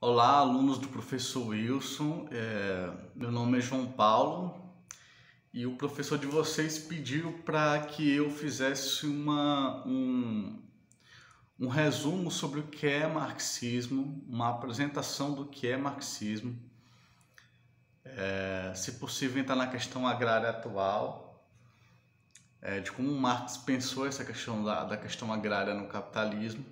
Olá, alunos do professor Wilson. Meu nome é João Paulo e o professor de vocês pediu para que eu fizesse um resumo sobre o que é marxismo, uma apresentação do que é marxismo, se possível entrar na questão agrária atual, de como Marx pensou essa questão da questão agrária no capitalismo.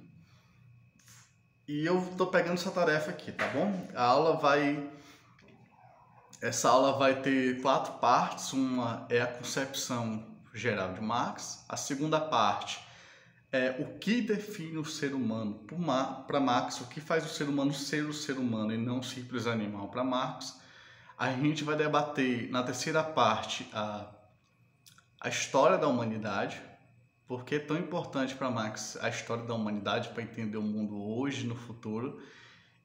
E eu estou pegando essa tarefa aqui, tá bom? Essa aula vai ter 4 partes. Uma é a concepção geral de Marx. A segunda parte é o que define o ser humano para Marx, o que faz o ser humano ser o ser humano e não um simples animal para Marx. A gente vai debater na terceira parte a história da humanidade. Por que é tão importante para Marx a história da humanidade para entender o mundo hoje e no futuro?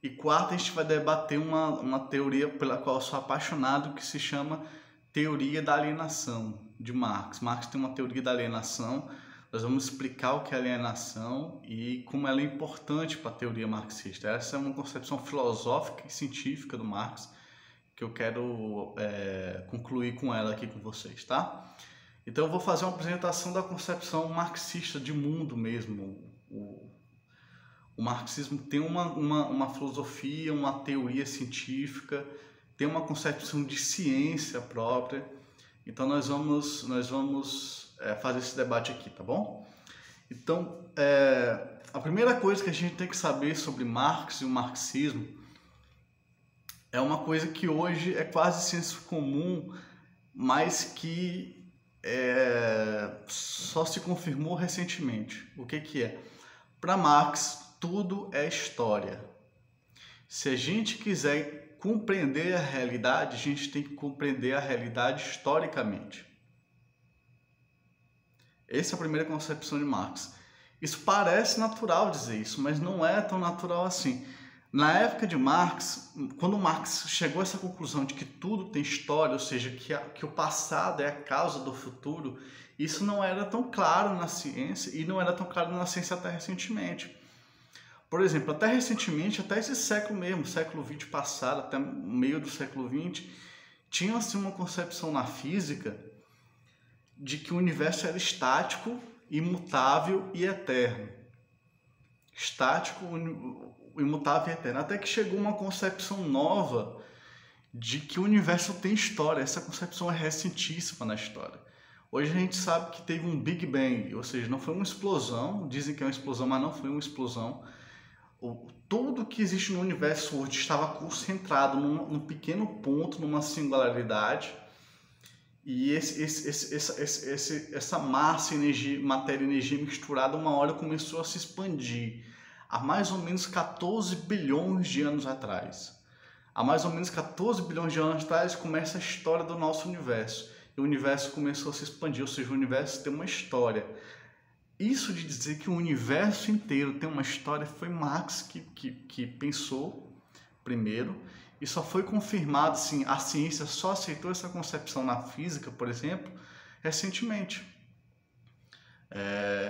E quarta, a gente vai debater uma teoria pela qual eu sou apaixonado, que se chama teoria da alienação, de Marx. Marx tem uma teoria da alienação. Nós vamos explicar o que é alienação e como ela é importante para a teoria marxista. Essa é uma concepção filosófica e científica do Marx que eu quero concluir com ela aqui com vocês, tá? Então eu vou fazer uma apresentação da concepção marxista de mundo mesmo. O marxismo tem uma filosofia, uma teoria científica, tem uma concepção de ciência própria. Então nós vamos fazer esse debate aqui, tá bom? Então, a primeira coisa que a gente tem que saber sobre Marx e o marxismo é uma coisa que hoje é quase senso comum, mas que só se confirmou recentemente. O que é? Para Marx, tudo é história. Se a gente quiser compreender a realidade, a gente tem que compreender a realidade historicamente. Essa é a primeira concepção de Marx. Isso parece natural dizer isso, mas não é tão natural assim. Na época de Marx, quando Marx chegou a essa conclusão de que tudo tem história, ou seja, que o passado é a causa do futuro, isso não era tão claro na ciência e não era tão claro na ciência até recentemente. Por exemplo, até recentemente, até esse século mesmo, século XX passado, até o meio do século XX, tinha assim uma concepção na física de que o universo era estático, imutável e eterno. Estático, imutável e eterno. Até que chegou uma concepção nova de que o universo tem história. Essa concepção é recentíssima na história. Hoje a gente sabe que teve um Big Bang, ou seja, não foi uma explosão, dizem que é uma explosão, mas não foi uma explosão. Tudo que existe no universo hoje estava concentrado num pequeno ponto, numa singularidade, e essa massa, energia, matéria e energia misturada, uma hora começou a se expandir. Há mais ou menos 14 bilhões de anos atrás. Há mais ou menos 14 bilhões de anos atrás começa a história do nosso universo. E o universo começou a se expandir, ou seja, o universo tem uma história. Isso de dizer que o universo inteiro tem uma história foi Marx que pensou primeiro, e só foi confirmado, assim, a ciência só aceitou essa concepção na física, por exemplo, recentemente.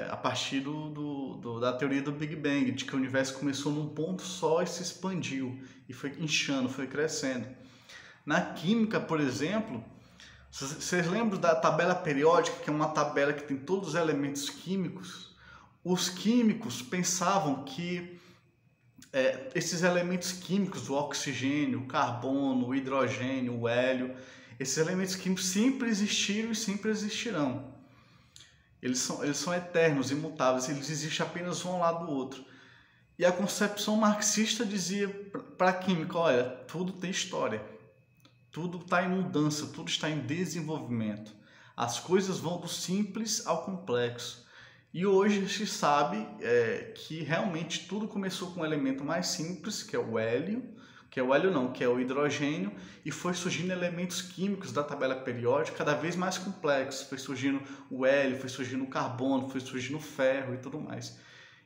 A partir da teoria do Big Bang, de que o universo começou num ponto só e se expandiu, e foi inchando, foi crescendo. Na química, por exemplo, vocês lembram da tabela periódica, que é uma tabela que tem todos os elementos químicos? Os químicos pensavam que esses elementos químicos, o oxigênio, o carbono, o hidrogênio, o hélio, esses elementos químicos sempre existiram e sempre existirão. Eles são eternos, imutáveis, eles existem apenas um ao lado do outro. E a concepção marxista dizia para a química, olha, tudo tem história, tudo está em mudança, tudo está em desenvolvimento. As coisas vão do simples ao complexo. E hoje se sabe que realmente tudo começou com um elemento mais simples, que é o hélio, que é o hidrogênio, e foi surgindo elementos químicos da tabela periódica cada vez mais complexos. Foi surgindo o hélio, foi surgindo o carbono, foi surgindo o ferro e tudo mais.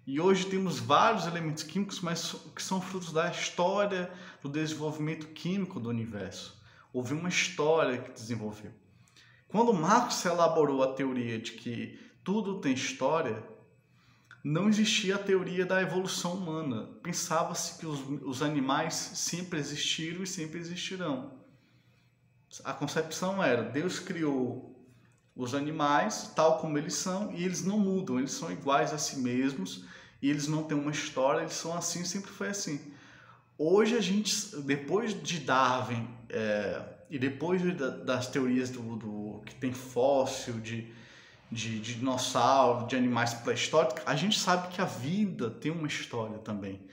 E hoje temos vários elementos químicos, mas que são frutos da história do desenvolvimento químico do universo. Houve uma história que desenvolveu. Quando Marx elaborou a teoria de que tudo tem história, não existia a teoria da evolução humana. Pensava-se que os animais sempre existiram e sempre existirão. A concepção era, Deus criou os animais tal como eles são e eles não mudam, eles são iguais a si mesmos e eles não têm uma história, eles são assim, sempre foi assim. Hoje a gente, depois de Darwin e depois das teorias que tem fóssil, de dinossauro, de animais pré-históricos, a gente sabe que a vida tem uma história também.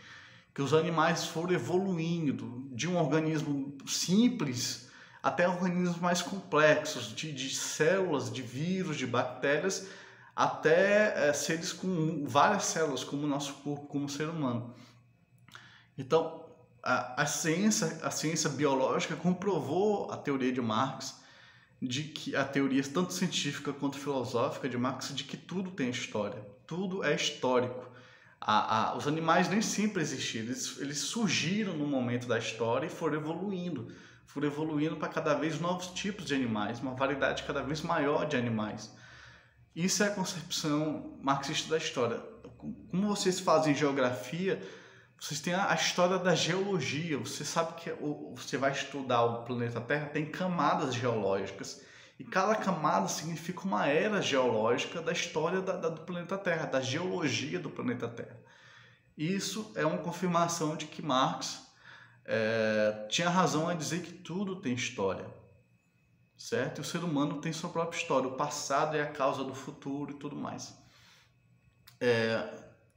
Que os animais foram evoluindo de um organismo simples até organismos mais complexos, de células, de vírus, de bactérias, até seres com várias células, como o nosso corpo, como o ser humano. Então, a ciência biológica comprovou a teoria de Marx, de que a teoria tanto científica quanto filosófica de Marx, de que tudo tem história, tudo é histórico. Os animais nem sempre existiram, eles surgiram no momento da história e foram evoluindo para cada vez novos tipos de animais, uma variedade cada vez maior de animais. Isso é a concepção marxista da história. Como vocês fazem geografia, vocês têm a história da geologia. Você sabe que você vai estudar o planeta Terra, tem camadas geológicas. E cada camada significa uma era geológica da história do planeta Terra, da geologia do planeta Terra. Isso é uma confirmação de que Marx tinha razão a dizer que tudo tem história, certo? E o ser humano tem sua própria história, o passado é a causa do futuro e tudo mais.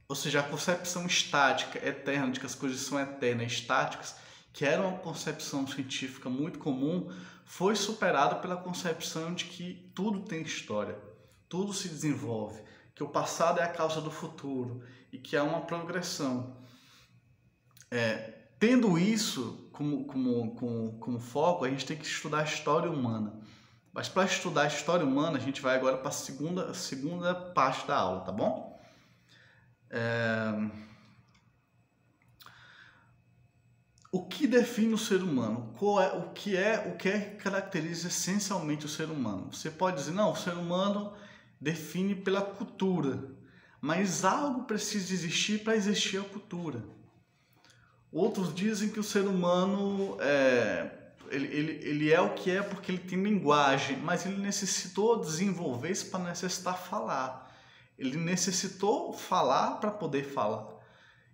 Ou seja, a concepção estática, eterna, de que as coisas são eternas, estáticas, que era uma concepção científica muito comum, foi superada pela concepção de que tudo tem história, tudo se desenvolve, que o passado é a causa do futuro e que há uma progressão. Tendo isso como foco, a gente tem que estudar a história humana. Mas para estudar a história humana, a gente vai agora para a segunda parte da aula, tá bom? O que define o ser humano? O que caracteriza essencialmente o ser humano? Você pode dizer, não, o ser humano define pela cultura, mas algo precisa existir para existir a cultura. Outros dizem que o ser humano ele é o que é porque ele tem linguagem, mas ele necessitou desenvolver isso para necessitar falar. Ele necessitou falar para poder falar.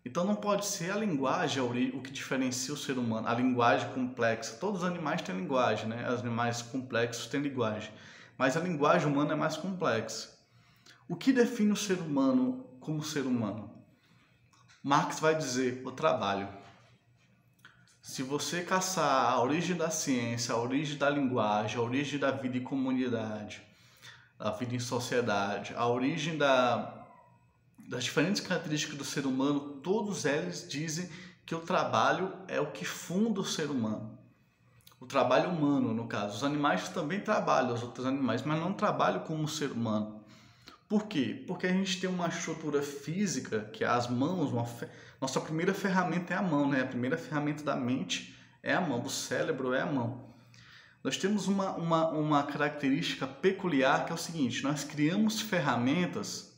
Então não pode ser a linguagem o que diferencia o ser humano, a linguagem complexa. Todos os animais têm linguagem, né? Os animais complexos têm linguagem, mas a linguagem humana é mais complexa. O que define o ser humano como ser humano? Marx vai dizer o trabalho. Se você caçar a origem da ciência, a origem da linguagem, a origem da vida em comunidade, a vida em sociedade, a origem das diferentes características do ser humano, todos eles dizem que o trabalho é o que funda o ser humano. O trabalho humano, no caso. Os animais também trabalham, os outros animais, mas não trabalham como o ser humano. Por quê? Porque a gente tem uma estrutura física, que é as mãos, nossa primeira ferramenta é a mão, né? A primeira ferramenta da mente é a mão, do cérebro é a mão. Nós temos uma característica peculiar que é o seguinte, nós criamos ferramentas,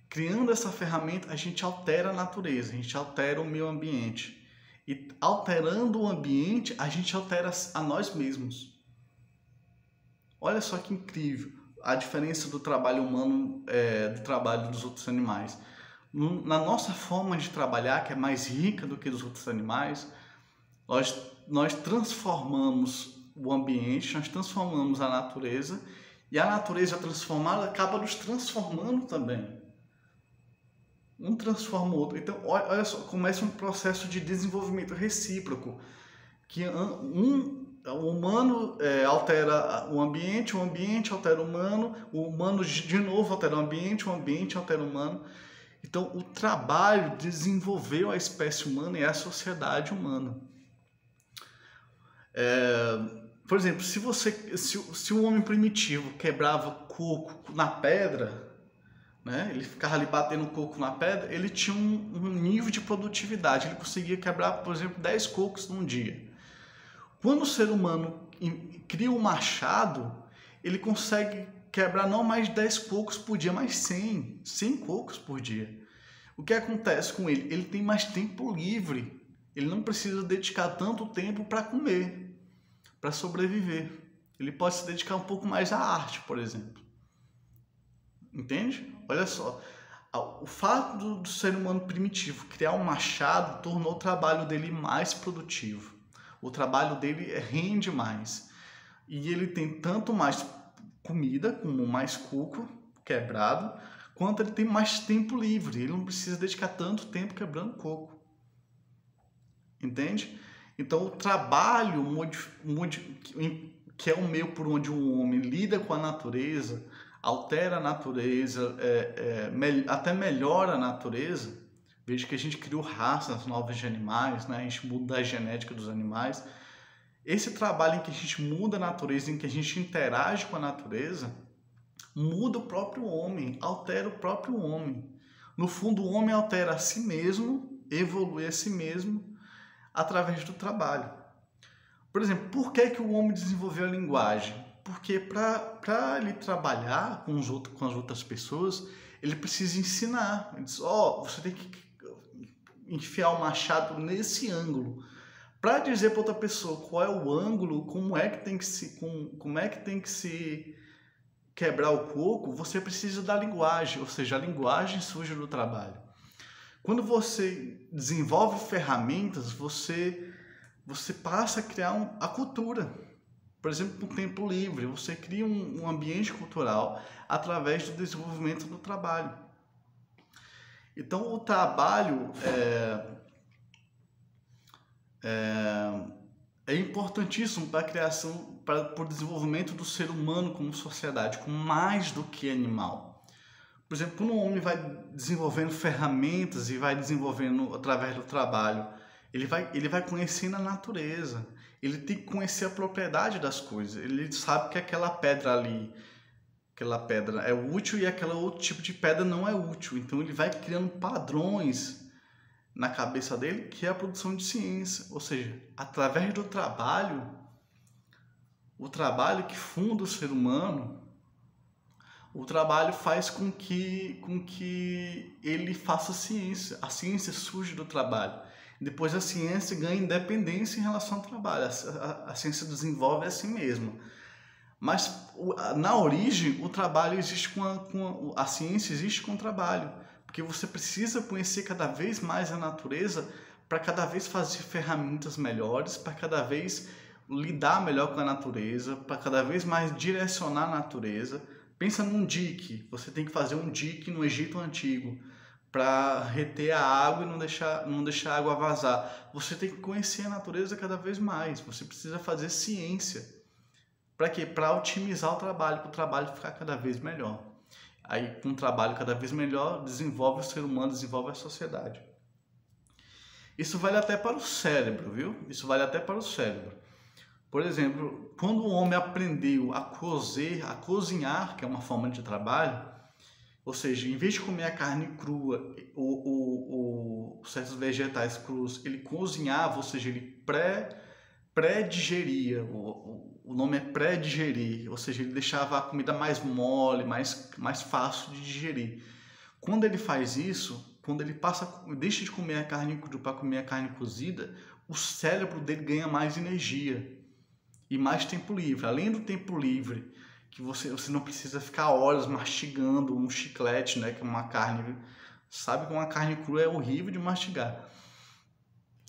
criando essa ferramenta a gente altera a natureza, a gente altera o meio ambiente. E alterando o ambiente, a gente altera a nós mesmos. Olha só que incrível a diferença do trabalho humano do trabalho dos outros animais. Na nossa forma de trabalhar, que é mais rica do que dos outros animais, nós transformamos o ambiente, nós transformamos a natureza, e a natureza transformada acaba nos transformando também. Um transforma o outro. Então, olha só, começa um processo de desenvolvimento recíproco, que o humano altera o ambiente altera o humano de novo altera o ambiente altera o humano. Então, o trabalho desenvolveu a espécie humana e a sociedade humana. Por exemplo, se o homem primitivo quebrava coco na pedra, né, ele ficava ali batendo coco na pedra, ele tinha um nível de produtividade, ele conseguia quebrar, por exemplo, 10 cocos num dia. Quando o ser humano cria um machado, ele consegue quebrar não mais 10 cocos por dia, mas 100 cocos por dia. O que acontece com ele? Ele tem mais tempo livre. Ele não precisa dedicar tanto tempo para comer, para sobreviver. Ele pode se dedicar um pouco mais à arte, por exemplo. Entende? Olha só. O fato do ser humano primitivo criar um machado tornou o trabalho dele mais produtivo. O trabalho dele rende mais. E ele tem tanto mais comida, como mais coco quebrado, quanto ele tem mais tempo livre. Ele não precisa dedicar tanto tempo quebrando coco. Entende? Então, o trabalho que é o meio por onde um homem lida com a natureza, altera a natureza, até melhora a natureza. Veja que a gente criou raças novas de animais, né? A gente muda a genética dos animais. Esse trabalho em que a gente muda a natureza, em que a gente interage com a natureza, muda o próprio homem, altera o próprio homem. No fundo, o homem altera a si mesmo, evolui a si mesmo, através do trabalho. Por exemplo, por que o homem desenvolveu a linguagem? Porque para ele trabalhar com as outras pessoas, ele precisa ensinar. Ele diz, você tem que enfiar o machado nesse ângulo. Para dizer para outra pessoa qual é o ângulo, como é que tem que se quebrar o coco, você precisa da linguagem, ou seja, a linguagem surge do trabalho. Quando você desenvolve ferramentas, você passa a criar a cultura. Por exemplo, no tempo livre, você cria um ambiente cultural através do desenvolvimento do trabalho. Então, o trabalho é importantíssimo para a criação, para o desenvolvimento do ser humano como sociedade, como mais do que animal. Por exemplo, quando o homem vai desenvolvendo ferramentas e vai desenvolvendo através do trabalho, ele vai conhecendo a natureza, ele tem que conhecer a propriedade das coisas, ele sabe que aquela pedra ali, aquela pedra é útil e aquele outro tipo de pedra não é útil, então ele vai criando padrões na cabeça dele, que é a produção de ciência, ou seja, através do trabalho, o trabalho que funda o ser humano, o trabalho faz com que ele faça ciência. A ciência surge do trabalho. Depois a ciência ganha independência em relação ao trabalho. A ciência desenvolve a si mesma. Mas na origem, o trabalho existe a ciência existe com o trabalho. Porque você precisa conhecer cada vez mais a natureza para cada vez fazer ferramentas melhores, para cada vez lidar melhor com a natureza, para cada vez mais direcionar a natureza. Pensa num dique, você tem que fazer um dique no Egito Antigo para reter a água e não deixar a água vazar. Você tem que conhecer a natureza cada vez mais, você precisa fazer ciência. Para quê? Para otimizar o trabalho, para o trabalho ficar cada vez melhor. Aí, com um trabalho cada vez melhor, desenvolve o ser humano, desenvolve a sociedade. Isso vale até para o cérebro, viu? Isso vale até para o cérebro. Por exemplo, quando o homem aprendeu a cozinhar, que é uma forma de trabalho, ou seja, em vez de comer a carne crua ou certos vegetais crus, ele cozinhava, ou seja, ele pré-digeria, o nome é pré-digerir, ou seja, ele deixava a comida mais mole, mais fácil de digerir. Quando ele faz isso, quando ele deixa de comer a carne crua para comer a carne cozida, o cérebro dele ganha mais energia e mais tempo livre. Além do tempo livre, que você não precisa ficar horas mastigando um chiclete, né, que é uma carne, sabe que uma carne crua é horrível de mastigar.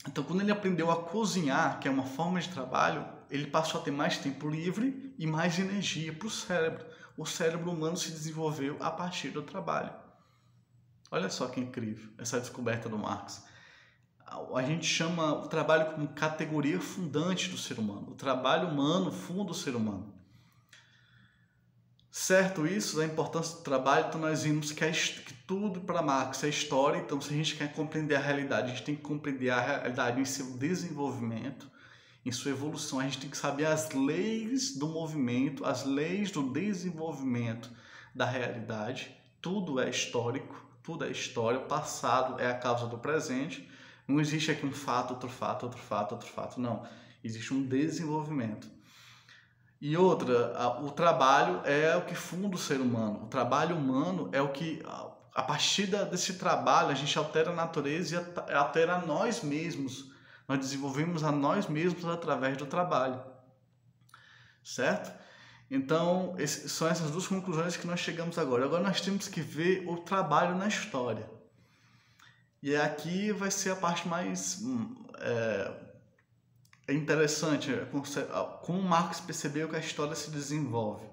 Então, quando ele aprendeu a cozinhar, que é uma forma de trabalho, ele passou a ter mais tempo livre e mais energia para o cérebro. O cérebro humano se desenvolveu a partir do trabalho. Olha só que incrível essa descoberta do Marx. A gente chama o trabalho como categoria fundante do ser humano. O trabalho humano funda o ser humano. Certo isso, da importância do trabalho, então nós vimos que tudo para Marx é história. Então, se a gente quer compreender a realidade, a gente tem que compreender a realidade em seu desenvolvimento, em sua evolução. A gente tem que saber as leis do movimento, as leis do desenvolvimento da realidade. Tudo é histórico, tudo é história. O passado é a causa do presente. Não existe aqui um fato, outro fato, outro fato, outro fato. Não. Existe um desenvolvimento. E outra, o trabalho é o que funda o ser humano. O trabalho humano é o que, a partir desse trabalho, a gente altera a natureza e altera nós mesmos. Nós desenvolvemos a nós mesmos através do trabalho, certo? Então, são essas duas conclusões que nós chegamos agora. Agora nós temos que ver o trabalho na história. E aqui vai ser a parte mais interessante, como Marx percebeu que a história se desenvolve.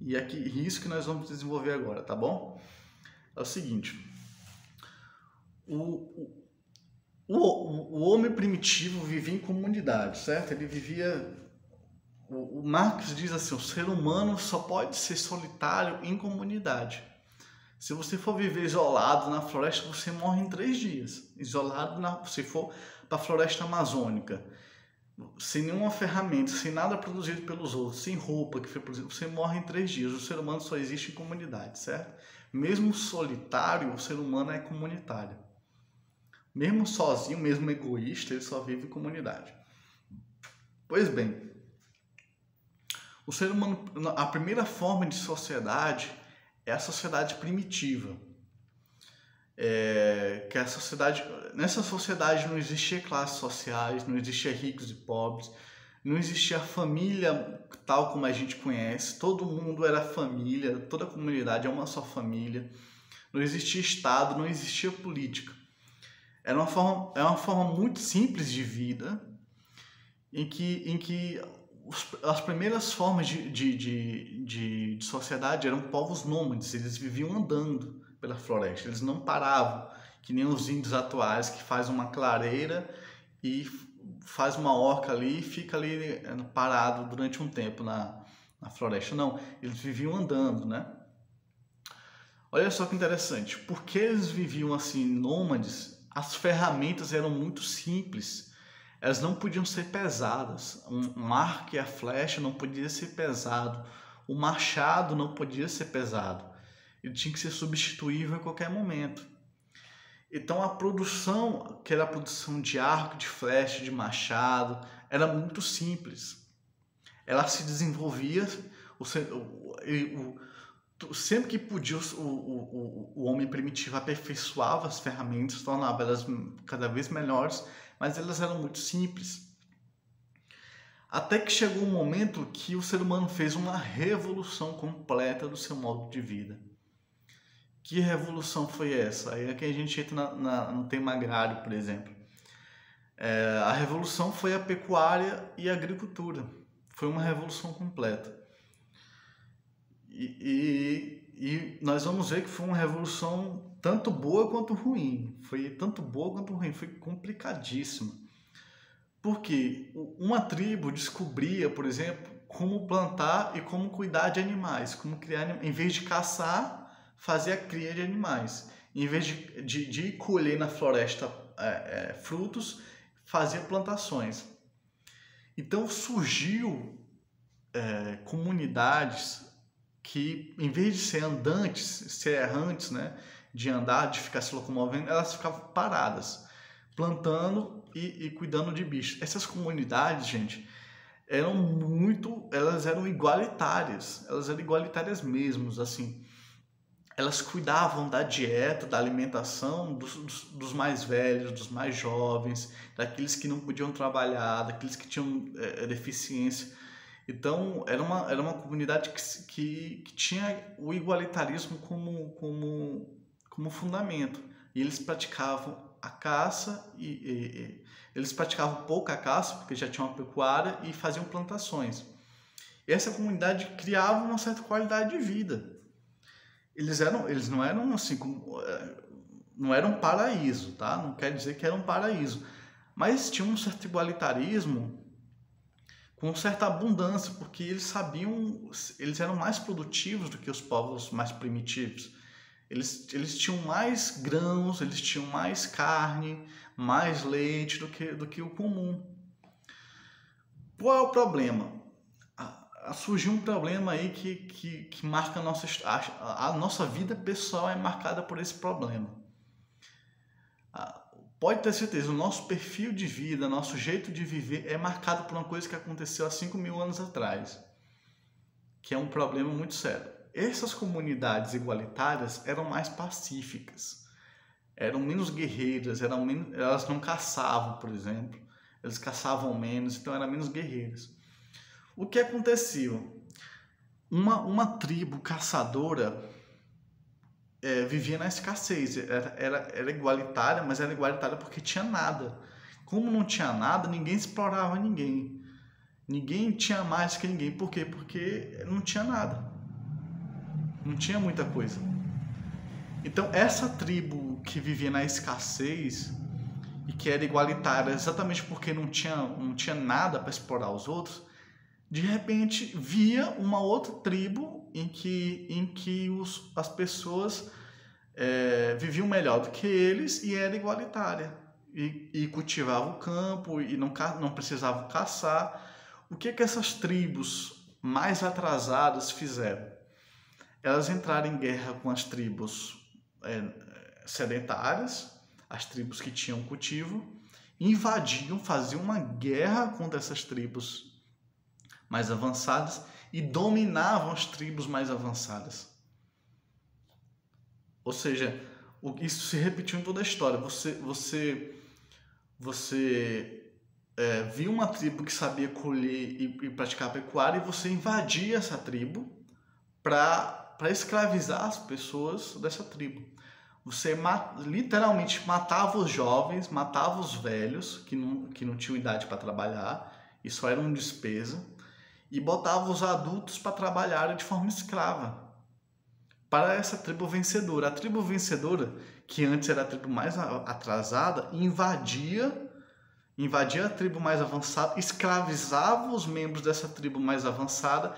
E é isso que nós vamos desenvolver agora, tá bom? É o seguinte, o homem primitivo vivia em comunidade, certo? Ele vivia... O Marx diz assim, o ser humano só pode ser solitário em comunidade. Se você for viver isolado na floresta, você morre em 3 dias. Se for para a floresta amazônica, sem nenhuma ferramenta, sem nada produzido pelos outros, sem roupa que foi produzida, você morre em 3 dias. O ser humano só existe em comunidade, certo? Mesmo solitário, o ser humano é comunitário. Mesmo sozinho, mesmo egoísta, ele só vive em comunidade. Pois bem, o ser humano, a primeira forma de sociedade é a sociedade primitiva. Nessa sociedade não existia classes sociais, não existia ricos e pobres, não existia família tal como a gente conhece, todo mundo era família, toda a comunidade é uma só família, não existia Estado, não existia política. Era uma forma muito simples de vida, em que as primeiras formas de sociedade eram povos nômades, eles viviam andando pela floresta, eles não paravam, que nem os índios atuais, que faz uma clareira e faz uma horca ali e fica ali parado durante um tempo na floresta. Não, eles viviam andando, né? Olha só que interessante, porque eles viviam assim, nômades, as ferramentas eram muito simples, elas não podiam ser pesadas, um arco e a flecha não podia ser pesado, o machado não podia ser pesado, ele tinha que ser substituível em qualquer momento. Então a produção, que era a produção de arco, de flecha, de machado, era muito simples. Ela se desenvolvia, sempre que podia, o homem primitivo aperfeiçoava as ferramentas, tornava elas cada vez melhores, mas elas eram muito simples. Até que chegou um momento que o ser humano fez uma revolução completa do seu modo de vida. Que revolução foi essa? Aí é que a gente entra no tema agrário, por exemplo. A revolução foi a pecuária e a agricultura. Foi uma revolução completa. E nós vamos ver que foi uma revolução tanto boa quanto ruim. Foi tanto boa quanto ruim, foi complicadíssima. Porque uma tribo descobria, por exemplo, como plantar e como cuidar de animais, como criar, em vez de caçar, fazer a cria de animais. Em vez de colher na floresta frutos, fazia plantações. Então surgiu comunidades que, em vez de ser andantes, ser errantes, né, de andar, de ficar se locomovendo, elas ficavam paradas, plantando e cuidando de bichos. Essas comunidades, gente, elas eram igualitárias mesmo, assim. Elas cuidavam da dieta, da alimentação dos mais velhos, dos mais jovens, daqueles que não podiam trabalhar, daqueles que tinham deficiência. Então, era uma comunidade que tinha o igualitarismo como fundamento. E eles praticavam a caça, eles praticavam pouca caça, porque já tinham uma pecuária, e faziam plantações. E essa comunidade criava uma certa qualidade de vida. Eles não eram assim, não era um paraíso, tá? Não quer dizer que era um paraíso. Mas tinha um certo igualitarismo, com certa abundância, porque eles eram mais produtivos do que os povos mais primitivos. Eles tinham mais grãos, eles tinham mais carne, mais leite do que o comum. Qual é o problema? Surgiu um problema aí que marca a nossa vida pessoal, é marcada por esse problema. Pode ter certeza, o nosso perfil de vida, nosso jeito de viver é marcado por uma coisa que aconteceu há 5.000 anos atrás. que é um problema muito sério. Essas comunidades igualitárias eram mais pacíficas, eram menos guerreiras, elas não caçavam, por exemplo, eles caçavam menos, então eram menos guerreiras. O que acontecia? Uma tribo caçadora vivia na escassez, era igualitária, mas era igualitária porque tinha nada. Como não tinha nada, ninguém explorava ninguém. Ninguém tinha mais que ninguém. Por quê? Porque não tinha nada. Não tinha muita coisa. Então, essa tribo que vivia na escassez e que era igualitária exatamente porque não tinha nada para explorar os outros, de repente via uma outra tribo em que as pessoas viviam melhor do que eles e era igualitária. E cultivava o campo e não precisava caçar. O que essas tribos mais atrasadas fizeram? Elas entraram em guerra com as tribos sedentárias, as tribos que tinham cultivo, invadiam, faziam uma guerra contra essas tribos mais avançadas e dominavam as tribos mais avançadas. Ou seja, isso se repetiu em toda a história. Você viu uma tribo que sabia colher e praticar pecuária e você invadia essa tribo para escravizar as pessoas dessa tribo. Você literalmente matava os jovens, matava os velhos que não tinham idade para trabalhar e só eram despesa, e botava os adultos para trabalhar de forma escrava para essa tribo vencedora. A tribo vencedora, que antes era a tribo mais atrasada, invadia a tribo mais avançada, escravizava os membros dessa tribo mais avançada,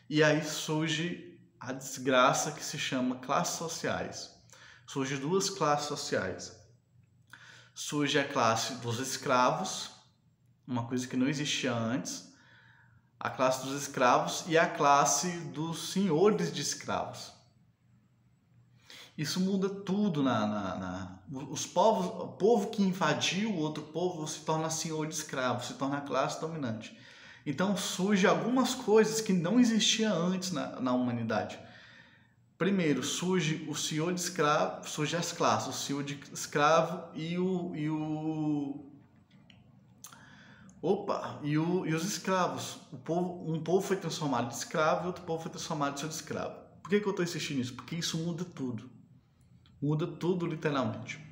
e aí surge a desgraça que se chama classes sociais. Surgem duas classes sociais. Surge a classe dos escravos, uma coisa que não existia antes, a classe dos escravos e a classe dos senhores de escravos. Isso muda tudo. O povo que invadiu o outro povo se torna senhor de escravos, se torna a classe dominante. Então surgem algumas coisas que não existiam antes na humanidade. Primeiro, surge o senhor de escravo, surge as classes, o senhor de escravo e os escravos. Um povo foi transformado de escravo e outro povo foi transformado de senhor de escravo. Por que eu estou insistindo nisso? Porque isso muda tudo. Muda tudo, literalmente.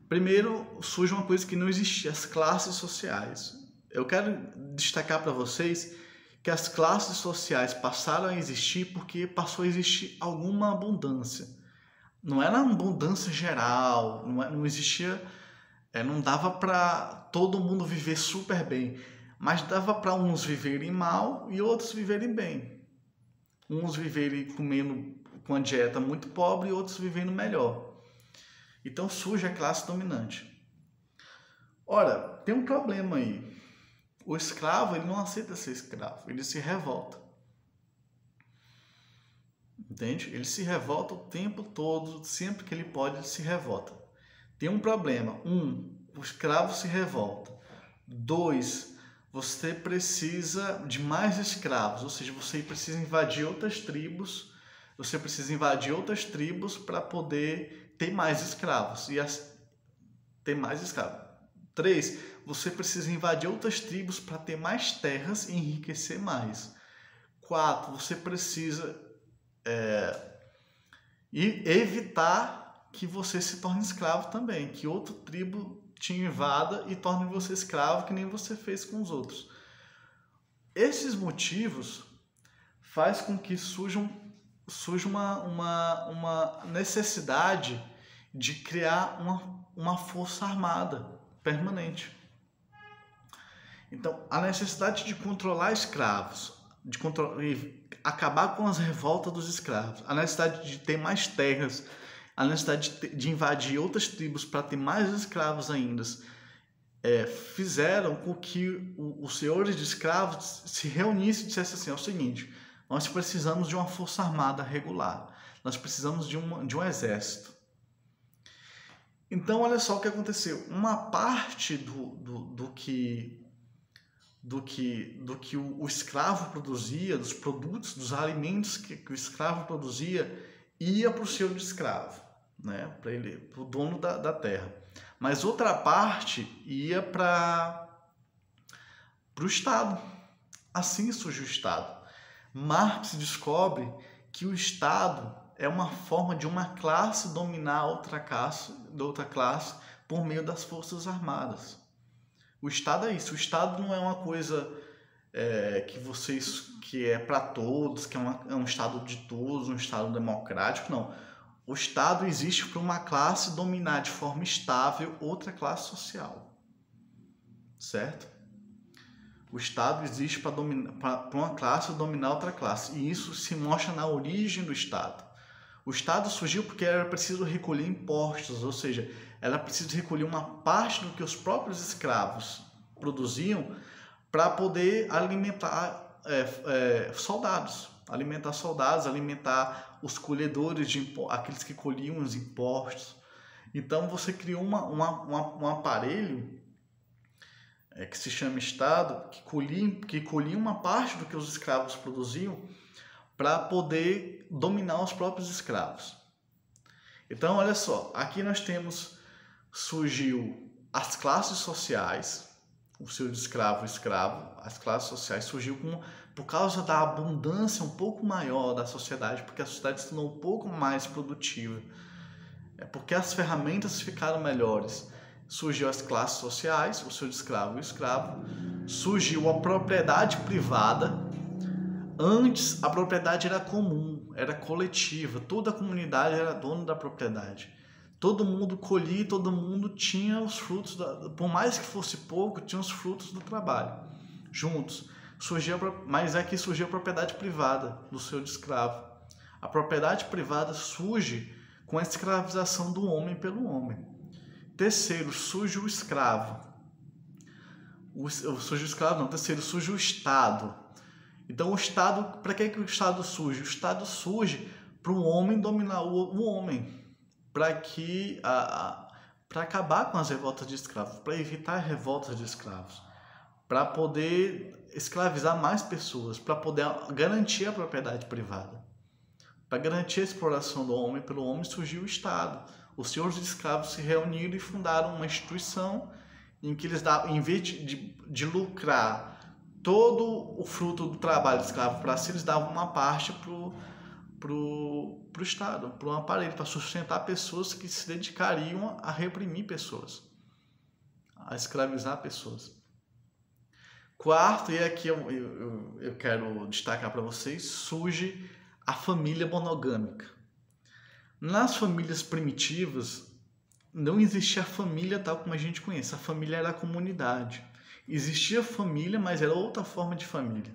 Primeiro, surge uma coisa que não existia, as classes sociais. Eu quero destacar para vocês que as classes sociais passaram a existir porque passou a existir alguma abundância. Não era uma abundância geral, não existia, não dava para todo mundo viver super bem, mas dava para uns viverem mal e outros viverem bem. Uns viverem comendo com a dieta muito pobre e outros vivendo melhor. Então surge a classe dominante. Ora, tem um problema aí. O escravo, ele não aceita ser escravo, ele se revolta. Entende? Ele se revolta o tempo todo, sempre que ele pode, ele se revolta. Tem um problema. O escravo se revolta. 2, você precisa de mais escravos, ou seja, você precisa invadir outras tribos, para poder ter mais escravos. Ter mais escravos. 3, você precisa invadir outras tribos para ter mais terras e enriquecer mais. 4, você precisa evitar que você se torne escravo também, que outra tribo te invada e torne você escravo, que nem você fez com os outros. Esses motivos faz com que surja uma necessidade de criar uma força armada permanente. Então, a necessidade de controlar escravos, acabar com as revoltas dos escravos, a necessidade de ter mais terras, a necessidade de invadir outras tribos para ter mais escravos ainda, fizeram com que os senhores de escravos se reunissem e dissessem assim: é o seguinte, nós precisamos de uma força armada regular, nós precisamos de um exército. Então, olha só o que aconteceu. Uma parte do que do que o escravo produzia, dos produtos, dos alimentos que o escravo produzia, ia para o senhor de escravo, né? Para ele, para o dono da terra. Mas outra parte ia para o Estado. Assim surge o Estado. Marx descobre que o Estado é uma forma de uma classe dominar outra classe por meio das forças armadas. O Estado é isso. O Estado não é uma coisa que é para todos, que é um Estado de todos, um Estado democrático, não. O Estado existe para uma classe dominar de forma estável outra classe social, certo? O Estado existe para uma classe dominar outra classe, e isso se mostra na origem do Estado. O Estado surgiu porque era preciso recolher impostos, ou seja, era preciso recolher uma parte do que os próprios escravos produziam para poder alimentar soldados, alimentar os colhedores de impostos, aqueles que colhiam os impostos. Então você criou um aparelho que se chama Estado, que colhia uma parte do que os escravos produziam para poder dominar os próprios escravos. Então, olha só, aqui nós surgiu as classes sociais, o senhor de escravo, as classes sociais surgiu por causa da abundância um pouco maior da sociedade, porque a sociedade se tornou um pouco mais produtiva, porque as ferramentas ficaram melhores. Surgiu as classes sociais, o senhor de escravo e o escravo, surgiu a propriedade privada. Antes a propriedade era comum, era coletiva, toda a comunidade era dona da propriedade. Todo mundo colhia, todo mundo tinha os frutos, por mais que fosse pouco, tinha os frutos do trabalho, juntos. Mas aqui surgiu a propriedade privada do senhor de escravo. A propriedade privada surge com a escravização do homem pelo homem. Terceiro, surge o escravo. Terceiro, surge o Estado. Então, o Estado, para que o Estado surge? O Estado surge para o homem dominar o homem, para acabar com as revoltas de escravos, para evitar revoltas de escravos, para poder escravizar mais pessoas, para poder garantir a propriedade privada. Para garantir a exploração do homem pelo homem, surgiu o Estado. Os senhores de escravos se reuniram e fundaram uma instituição em que eles davam, em vez de lucrar todo o fruto do trabalho do escravo para si, eles davam uma parte pro Estado, para um aparelho, para sustentar pessoas que se dedicariam a reprimir pessoas, a escravizar pessoas. Quarto, e aqui eu quero destacar para vocês, surge a família monogâmica. Nas famílias primitivas, não existia a família tal como a gente conhece. A família era a comunidade. Existia família, mas era outra forma de família.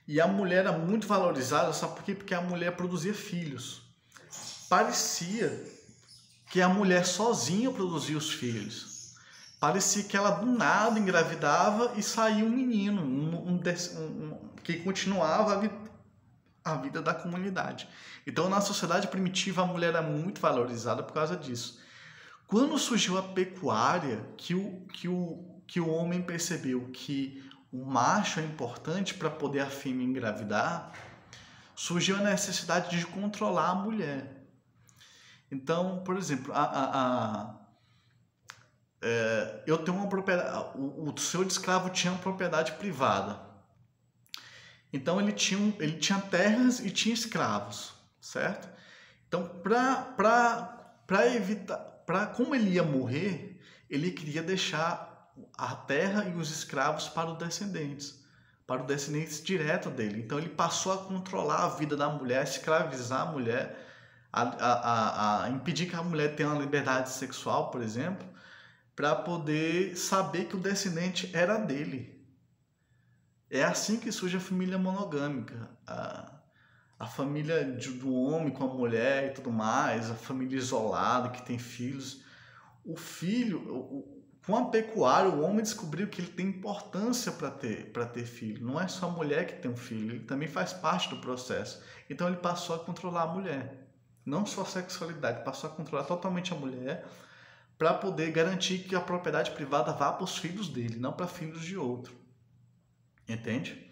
E a mulher era muito valorizada, sabe por quê? Porque a mulher produzia filhos. Parecia que a mulher sozinha produzia os filhos. Parecia que ela do nada engravidava e saía um menino, que continuava a vida da comunidade. Então, na sociedade primitiva, a mulher era muito valorizada por causa disso. Quando surgiu a pecuária, que o homem percebeu que o macho é importante para poder a fêmea engravidar, surgiu a necessidade de controlar a mulher. Então, por exemplo, eu tenho uma propriedade, o senhor de escravo tinha uma propriedade privada. Então ele tinha terras e tinha escravos, certo? Então, para evitar, como ele ia morrer, ele queria deixar a terra e os escravos para os descendentes direto dele. Então ele passou a controlar a vida da mulher, a escravizar a mulher, a impedir que a mulher tenha uma liberdade sexual, por exemplo, para poder saber que o descendente era dele. É assim que surge a família monogâmica, a família do homem com a mulher e tudo mais, a família isolada que tem filhos. O filho, com a pecuária, o homem descobriu que ele tem importância para ter filho. Não é só a mulher que tem um filho, ele também faz parte do processo. Então ele passou a controlar a mulher, não só a sexualidade, passou a controlar totalmente a mulher para poder garantir que a propriedade privada vá para os filhos dele, não para filhos de outro. Entende?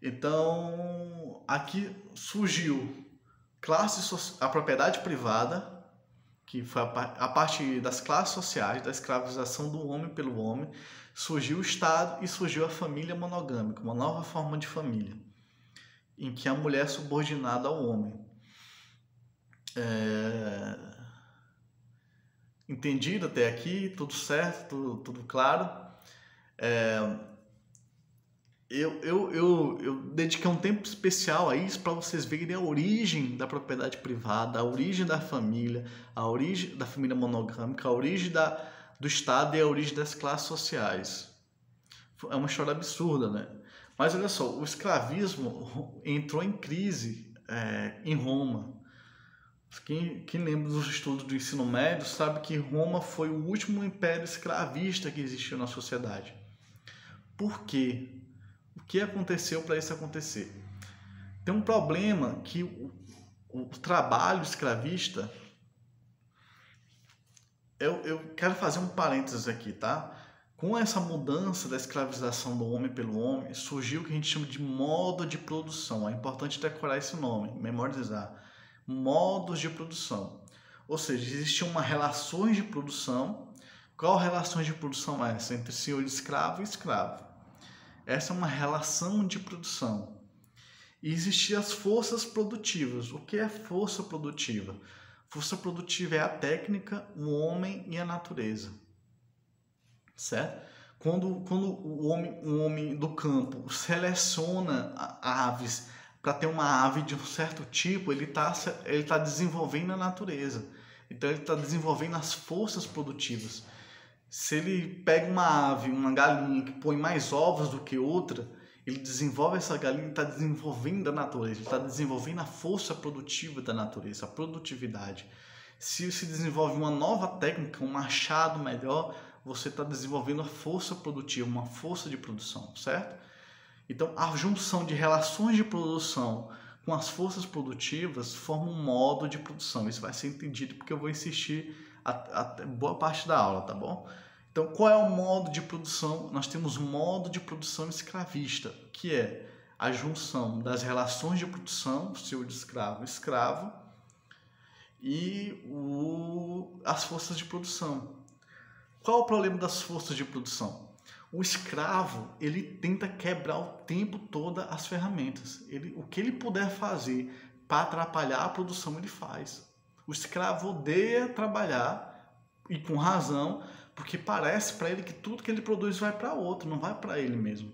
Então, aqui surgiu a propriedade privada, que foi a partir das classes sociais, da escravização do homem pelo homem, surgiu o Estado e surgiu a família monogâmica, uma nova forma de família, em que a mulher é subordinada ao homem. Entendido até aqui? Tudo certo? Tudo claro? Eu dediquei um tempo especial a isso para vocês verem a origem da propriedade privada, a origem da família, a origem da família monogâmica, a origem do Estado e a origem das classes sociais. É uma história absurda, né? Mas olha só, o escravismo entrou em crise em Roma. Quem lembra dos estudos do ensino médio sabe que Roma foi o último império escravista que existiu na sociedade. Por quê? O que aconteceu para isso acontecer? Tem um problema que o trabalho escravista... Eu quero fazer um parênteses aqui, tá? Com essa mudança da escravização do homem pelo homem, surgiu o que a gente chama de modo de produção. É importante decorar esse nome, memorizar. Modos de produção. Ou seja, existiam relações de produção. Qual relações de produção é essa? Entre senhor de escravo e escravo. Essa é uma relação de produção. E existiam as forças produtivas. O que é força produtiva? Força produtiva é a técnica, o homem e a natureza. Certo? Quando o homem do campo seleciona aves para ter uma ave de um certo tipo, ele tá desenvolvendo a natureza. Então ele está desenvolvendo as forças produtivas. Se ele pega uma ave, uma galinha que põe mais ovos do que outra, ele desenvolve essa galinha e está desenvolvendo a natureza, ele está desenvolvendo a força produtiva da natureza, a produtividade. Se se desenvolve uma nova técnica, um machado melhor, você está desenvolvendo a força produtiva, uma força de produção, certo? Então, a junção de relações de produção com as forças produtivas forma um modo de produção. Isso vai ser entendido porque eu vou insistir até boa parte da aula, tá bom? Então, qual é o modo de produção? Nós temos um modo de produção escravista, que é a junção das relações de produção, senhor de escravo, escravo, e as forças de produção. Qual é o problema das forças de produção? O escravo, ele tenta quebrar o tempo todo as ferramentas. O que ele puder fazer para atrapalhar a produção, ele faz. O escravo odeia trabalhar, e com razão, porque parece para ele que tudo que ele produz vai para outro, não vai para ele mesmo.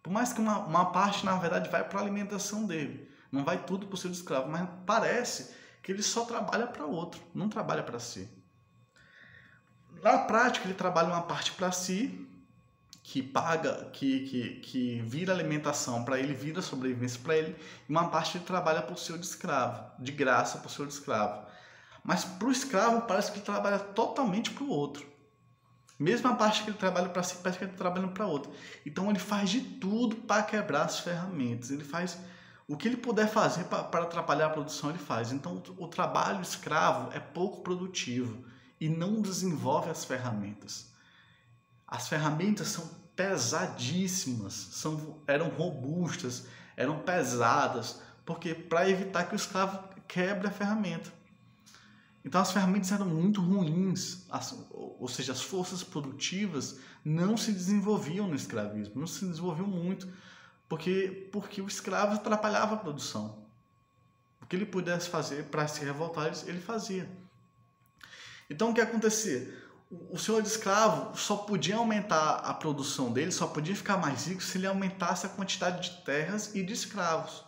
Por mais que uma parte, na verdade, vai para a alimentação dele. Não vai tudo para o seu escravo, mas parece que ele só trabalha para outro, não trabalha para si. Na prática, ele trabalha uma parte para si, que paga, que vira alimentação para ele, vira sobrevivência para ele, e uma parte ele trabalha para o seu escravo, de graça para o seu escravo. Mas para o escravo parece que ele trabalha totalmente para o outro. Mesmo a parte que ele trabalha para si, parece que ele está trabalhando para outro. Então ele faz de tudo para quebrar as ferramentas. Ele faz o que ele puder fazer para atrapalhar a produção, ele faz. Então o trabalho escravo é pouco produtivo e não desenvolve as ferramentas. As ferramentas são pesadíssimas, eram robustas, eram pesadas, porque para evitar que o escravo quebre a ferramenta. Então as ferramentas eram muito ruins, ou seja, as forças produtivas não se desenvolviam no escravismo, não se desenvolviam muito, porque o escravo atrapalhava a produção. O que ele pudesse fazer para se revoltar, ele fazia. Então o que acontecia? O senhor de escravo só podia aumentar a produção dele, só podia ficar mais rico se ele aumentasse a quantidade de terras e de escravos.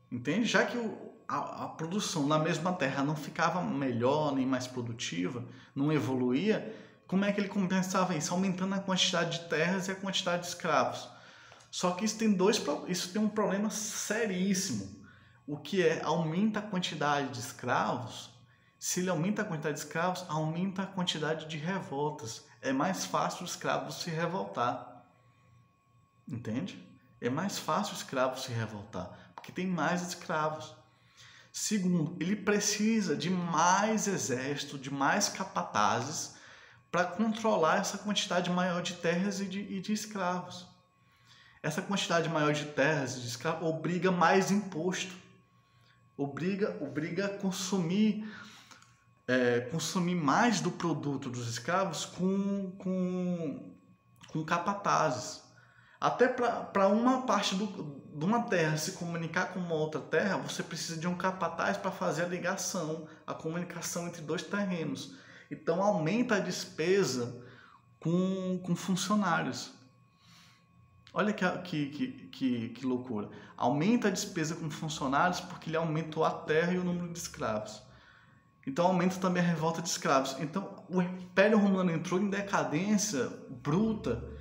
Entende? Já que a produção na mesma terra não ficava melhor nem mais produtiva, não evoluía, como é que ele compensava isso? Aumentando a quantidade de terras e a quantidade de escravos. Só que isso tem um problema seríssimo. O que aumenta a quantidade de escravos. Se ele aumenta a quantidade de escravos, aumenta a quantidade de revoltas. É mais fácil o escravo se revoltar. Entende? É mais fácil o escravo se revoltar, porque tem mais escravos. Segundo, ele precisa de mais exército, de mais capatazes para controlar essa quantidade maior de terras e de escravos. Essa quantidade maior de terras e de escravos obriga mais imposto, obriga a consumir mais do produto dos escravos com capatazes. Até para uma parte de uma terra se comunicar com uma outra terra, você precisa de um capataz para fazer a ligação, a comunicação entre dois terrenos. Então aumenta a despesa com funcionários. Olha que loucura. Aumenta a despesa com funcionários porque ele aumentou a terra e o número de escravos. Então aumenta também a revolta de escravos. Então o Império Romano entrou em decadência bruta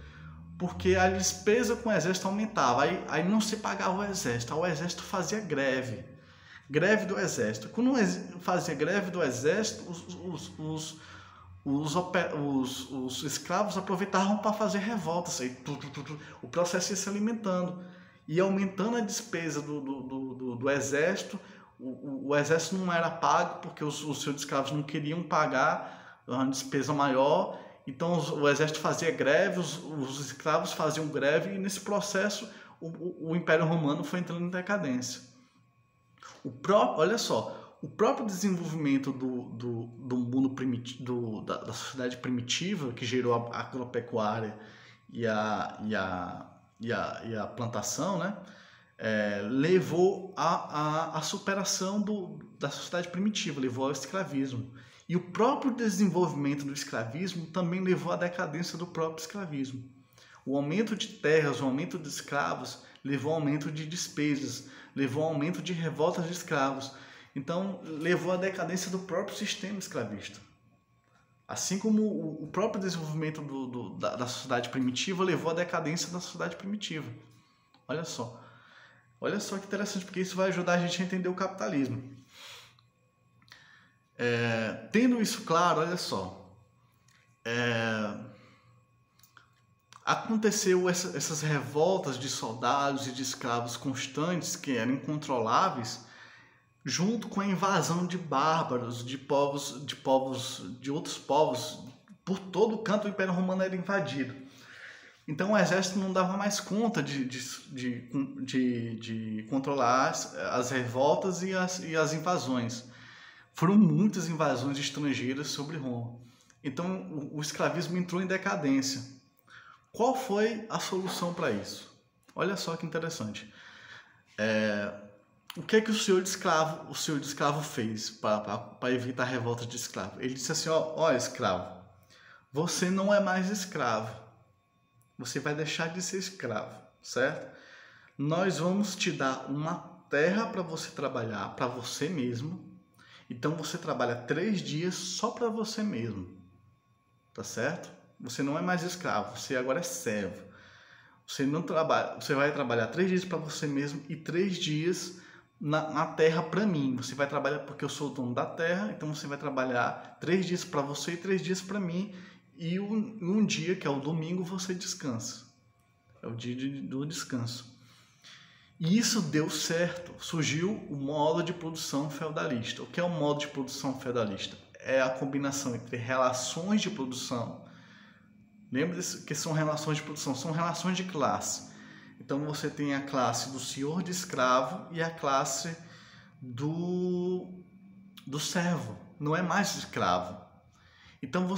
porque a despesa com o exército aumentava. Aí não se pagava o exército fazia greve. Greve do exército. Quando fazia greve do exército, os escravos aproveitavam para fazer revoltas. O processo ia se alimentando. E aumentando a despesa do exército. O exército não era pago porque os seus escravos não queriam pagar uma despesa maior. Então o exército fazia greve, os escravos faziam greve, e nesse processo o Império Romano foi entrando em decadência. Olha só, o próprio desenvolvimento do mundo primitivo, da sociedade primitiva, que gerou a agropecuária e a plantação, né? Levou à superação da sociedade primitiva, levou ao escravismo. E o próprio desenvolvimento do escravismo também levou à decadência do próprio escravismo. O aumento de terras, o aumento de escravos, levou ao aumento de despesas, levou ao aumento de revoltas de escravos. Então, levou à decadência do próprio sistema escravista. Assim como o próprio desenvolvimento da sociedade primitiva levou à decadência da sociedade primitiva. Olha só. Olha só que interessante, porque isso vai ajudar a gente a entender o capitalismo. Tendo isso claro, olha só, aconteceu essas revoltas de soldados e de escravos constantes que eram incontroláveis, junto com a invasão de bárbaros, de outros povos. Por todo canto o Império Romano era invadido. Então o exército não dava mais conta de controlar as revoltas e as invasões. Foram muitas invasões estrangeiras sobre Roma. Então o escravismo entrou em decadência. Qual foi a solução para isso? Olha só que interessante. O que é que o senhor de escravo fez para evitar a revolta de escravo? Ele disse assim: ó escravo, você não é mais escravo. Você vai deixar de ser escravo, certo? Nós vamos te dar uma terra para você trabalhar para você mesmo. Então você trabalha 3 dias só para você mesmo, tá certo? Você não é mais escravo, você agora é servo. Você não trabalha, você vai trabalhar 3 dias para você mesmo e 3 dias na terra para mim. Você vai trabalhar porque eu sou o dono da terra, então você vai trabalhar 3 dias para você e 3 dias para mim, e um dia, que é o domingo, você descansa. É o dia do descanso. E isso deu certo. Surgiu o modo de produção feudalista. O que é o modo de produção feudalista? É a combinação entre relações de produção. Lembre-se que são relações de produção, são relações de classe. Então você tem a classe do senhor de escravo e a classe do servo. Não é mais escravo. Então o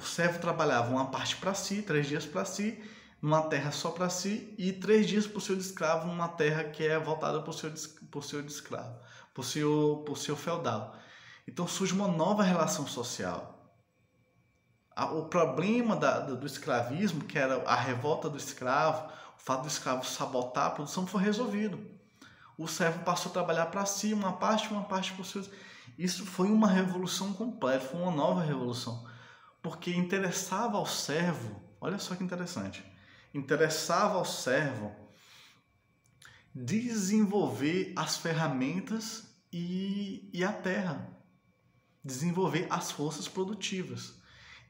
servo trabalhava uma parte para si, 3 dias para si, numa terra só para si, e 3 dias para o seu escravo, numa terra que é voltada para o seu escravo, para o seu feudal. Então surge uma nova relação social. O problema do escravismo, que era a revolta do escravo, o fato do escravo sabotar a produção, foi resolvido. O servo passou a trabalhar para si, uma parte para os seus. Isso foi uma revolução completa, foi uma nova revolução, porque interessava ao servo, olha só que interessante, interessava ao servo desenvolver as ferramentas e a terra, desenvolver as forças produtivas.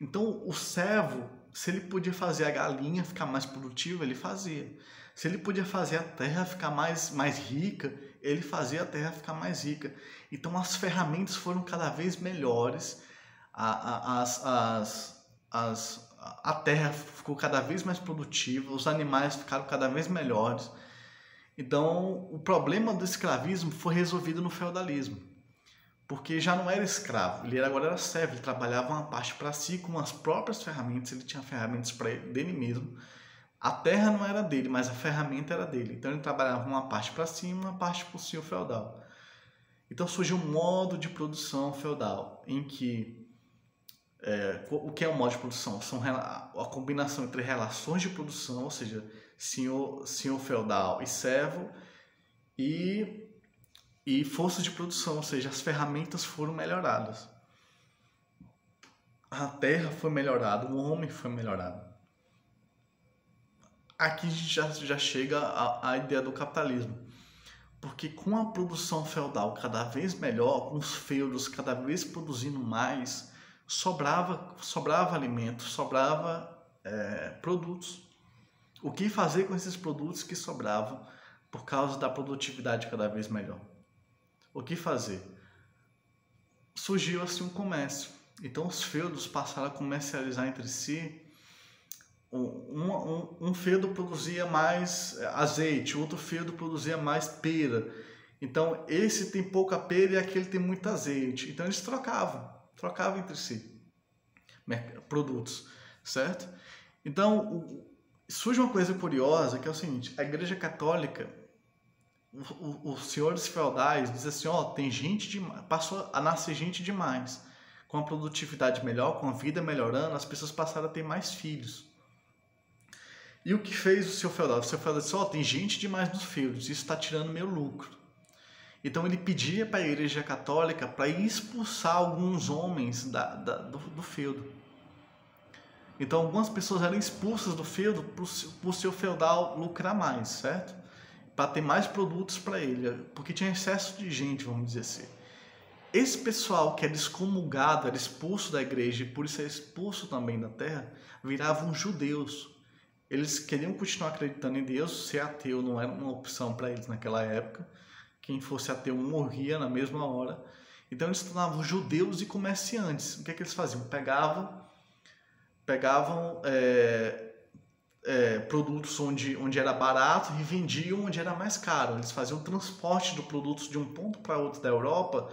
Então o servo, se ele podia fazer a galinha ficar mais produtiva, ele fazia. Se ele podia fazer a terra ficar mais rica, ele fazia a terra ficar mais rica. Então as ferramentas foram cada vez melhores, a terra ficou cada vez mais produtiva, os animais ficaram cada vez melhores. Então o problema do escravismo foi resolvido no feudalismo, porque já não era escravo, ele agora era servo, ele trabalhava uma parte para si com as próprias ferramentas, ele tinha ferramentas para dele mesmo. A terra não era dele, mas a ferramenta era dele. Então ele trabalhava uma parte para si e uma parte para o senhor feudal. Então surgiu um modo de produção feudal, em que o que é o modo de produção? São a combinação entre relações de produção, ou seja, senhor feudal e servo, e forças de produção, ou seja, as ferramentas foram melhoradas. A terra foi melhorada, o homem foi melhorado. Aqui a gente já chega à ideia do capitalismo. Porque com a produção feudal cada vez melhor, com os feudos cada vez produzindo mais, sobrava alimento, sobrava produtos. O que fazer com esses produtos que sobravam por causa da produtividade cada vez melhor? O que fazer? Surgiu assim um comércio. Então os feudos passaram a comercializar entre si. Um feudo produzia mais azeite, outro feudo produzia mais pera. Então esse tem pouca pera e aquele tem muito azeite. Então eles trocavam entre si produtos, certo? Então surge uma coisa curiosa, que é o seguinte: a Igreja Católica, os senhores feudais dizem assim, tem gente demais, passou a nascer gente demais. Com a produtividade melhor, com a vida melhorando, as pessoas passaram a ter mais filhos. E o que fez o seu feudal? O seu feudal disse, tem gente demais nos feudos, isso está tirando meu lucro. Então ele pedia para a Igreja Católica para expulsar alguns homens do feudo. Então algumas pessoas eram expulsas do feudo para o seu feudal lucrar mais, certo? Para ter mais produtos para ele, porque tinha excesso de gente, vamos dizer assim. Esse pessoal que era excomungado, era expulso da igreja e por isso é expulso também da terra, viravam judeus. Eles queriam continuar acreditando em Deus, ser ateu não era uma opção para eles naquela época. Quem fosse ateu morria na mesma hora. Então eles se tornavam judeus e comerciantes. O que é que eles faziam? Pegavam produtos onde era barato e vendiam onde era mais caro. Eles faziam o transporte de produtos de um ponto para outro da Europa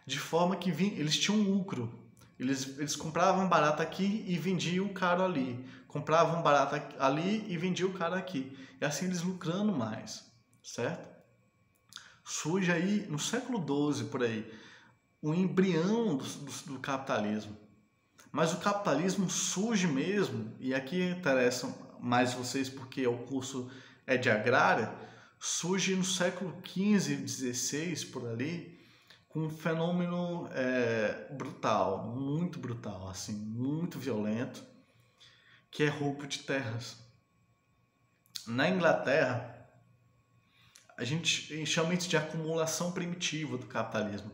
de forma que eles tinham lucro. Eles compravam barato aqui e vendiam caro ali. Compravam barato ali e vendiam caro aqui. E assim eles lucrando mais, certo? Surge aí, no século XII, por aí, o embrião do capitalismo. Mas o capitalismo surge mesmo, e aqui interessam mais vocês porque o curso é de agrária, surge no século XV, XVI, por ali, com um fenômeno brutal, assim, muito violento, que é roubo de terras. Na Inglaterra, a gente chama isso de acumulação primitiva do capitalismo.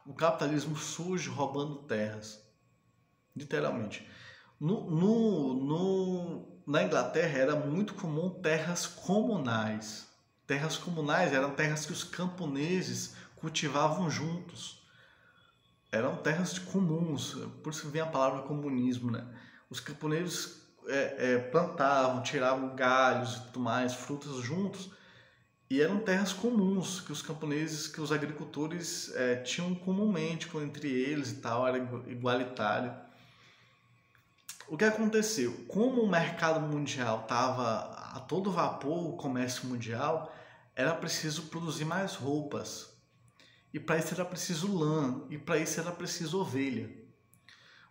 O capitalismo surge roubando terras, literalmente. Na Inglaterra era muito comum terras comunais. Terras comunais eram terras que os camponeses cultivavam juntos. Eram terras comuns, por isso vem a palavra comunismo, né? Os camponeses plantavam, tiravam galhos e tudo mais, frutas juntos, e eram terras comuns que os camponeses, que os agricultores tinham comumente entre eles e tal, era igualitário. O que aconteceu? Como o mercado mundial estava a todo vapor, o comércio mundial, era preciso produzir mais roupas. E para isso era preciso lã, e para isso era preciso ovelha.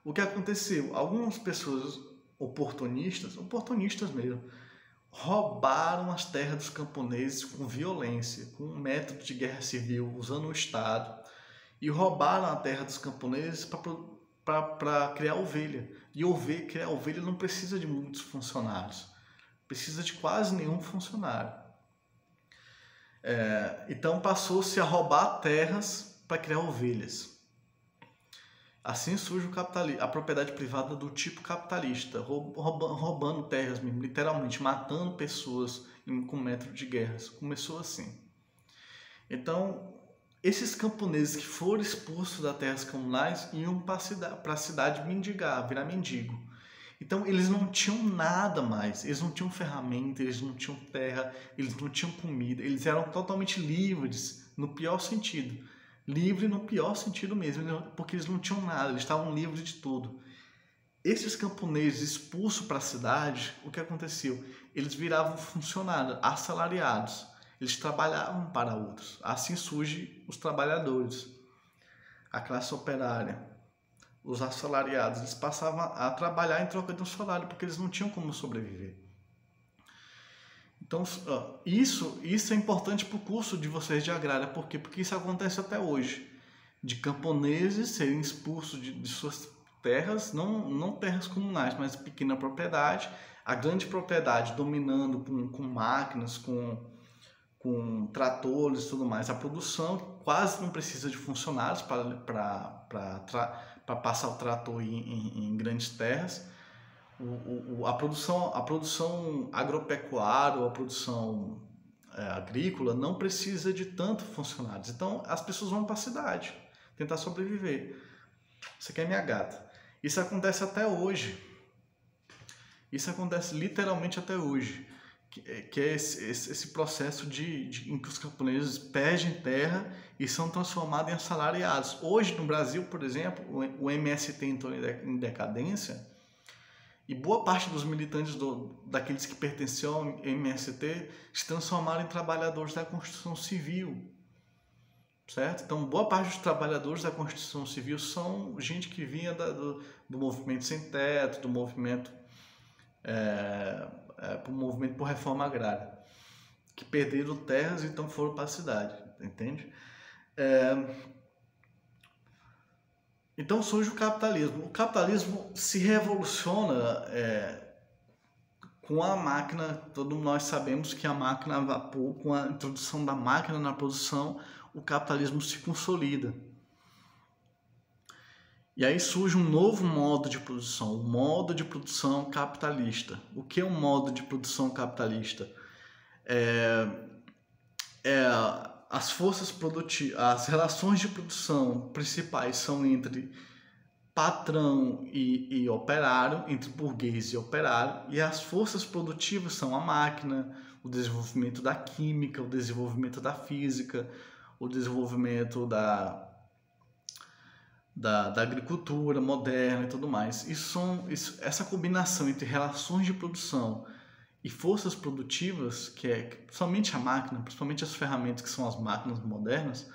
O que aconteceu? Algumas pessoas oportunistas mesmo, roubaram as terras dos camponeses com violência, com um método de guerra civil, usando o Estado, e roubaram a terra dos camponeses para criar ovelha. E criar ovelha não precisa de muitos funcionários, precisa de quase nenhum funcionário. Então passou-se a roubar terras para criar ovelhas. Assim surge a propriedade privada do tipo capitalista, roubando terras mesmo, literalmente matando pessoas com método de guerras. Começou assim. Então, esses camponeses que foram expulsos das terras comunais iam para a cidade mendigar, virar mendigo. Então, eles não tinham nada mais, eles não tinham ferramenta, eles não tinham terra, eles não tinham comida, eles eram totalmente livres, no pior sentido. Livre no pior sentido mesmo, porque eles não tinham nada, eles estavam livres de tudo. Esses camponeses expulsos para a cidade, o que aconteceu? Eles viravam funcionários, assalariados. Eles trabalhavam para outros. Assim surgem os trabalhadores, a classe operária, os assalariados. Eles passavam a trabalhar em troca de um salário, porque eles não tinham como sobreviver. Então, isso é importante para o curso de vocês de agrária. Por quê? Porque isso acontece até hoje. De camponeses serem expulsos de suas terras, não terras comunais, mas pequena propriedade. A grande propriedade dominando com máquinas, com tratores e tudo mais. A produção quase não precisa de funcionários para passar o trator em grandes terras. A produção agropecuária ou a produção agrícola não precisa de tanto funcionários. Então, as pessoas vão para a cidade tentar sobreviver. Isso aqui é minha gata. Isso acontece até hoje. Isso acontece literalmente até hoje. Que é esse processo em que os camponeses perdem terra e são transformados em assalariados. Hoje, no Brasil, por exemplo, o MST entrou em decadência. E boa parte dos militantes daqueles que pertenciam ao MST se transformaram em trabalhadores da construção civil, certo? Então, boa parte dos trabalhadores da construção civil são gente que vinha do movimento sem teto, do movimento por reforma agrária, que perderam terras e então foram para a cidade, entende? Então surge o capitalismo. O capitalismo se revoluciona com a máquina. Todos nós sabemos que a máquina a vapor, com a introdução da máquina na produção, o capitalismo se consolida. E aí surge um novo modo de produção, o modo de produção capitalista. O que é um modo de produção capitalista? As forças produtivas, as relações de produção principais são entre patrão e operário, entre burguês e operário, e as forças produtivas são a máquina, o desenvolvimento da química, o desenvolvimento da física, o desenvolvimento da agricultura moderna e tudo mais. Essa combinação entre relações de produção e forças produtivas, que é somente a máquina, principalmente as ferramentas que são as máquinas modernas,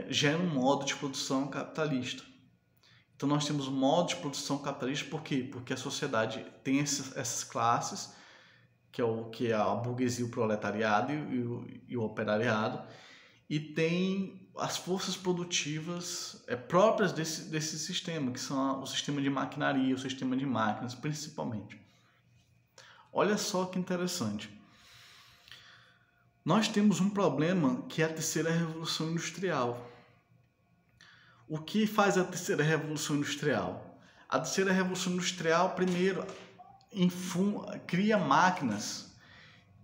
gera um modo de produção capitalista. Então nós temos um modo de produção capitalista, por quê? Porque a sociedade tem essas classes, que é a burguesia, o proletariado e o operariado, e tem as forças produtivas próprias desse sistema, que são o sistema de maquinaria, o sistema de máquinas, principalmente. Olha só que interessante. Nós temos um problema que é a terceira revolução industrial. O que faz a terceira revolução industrial? A terceira revolução industrial, primeiro, cria máquinas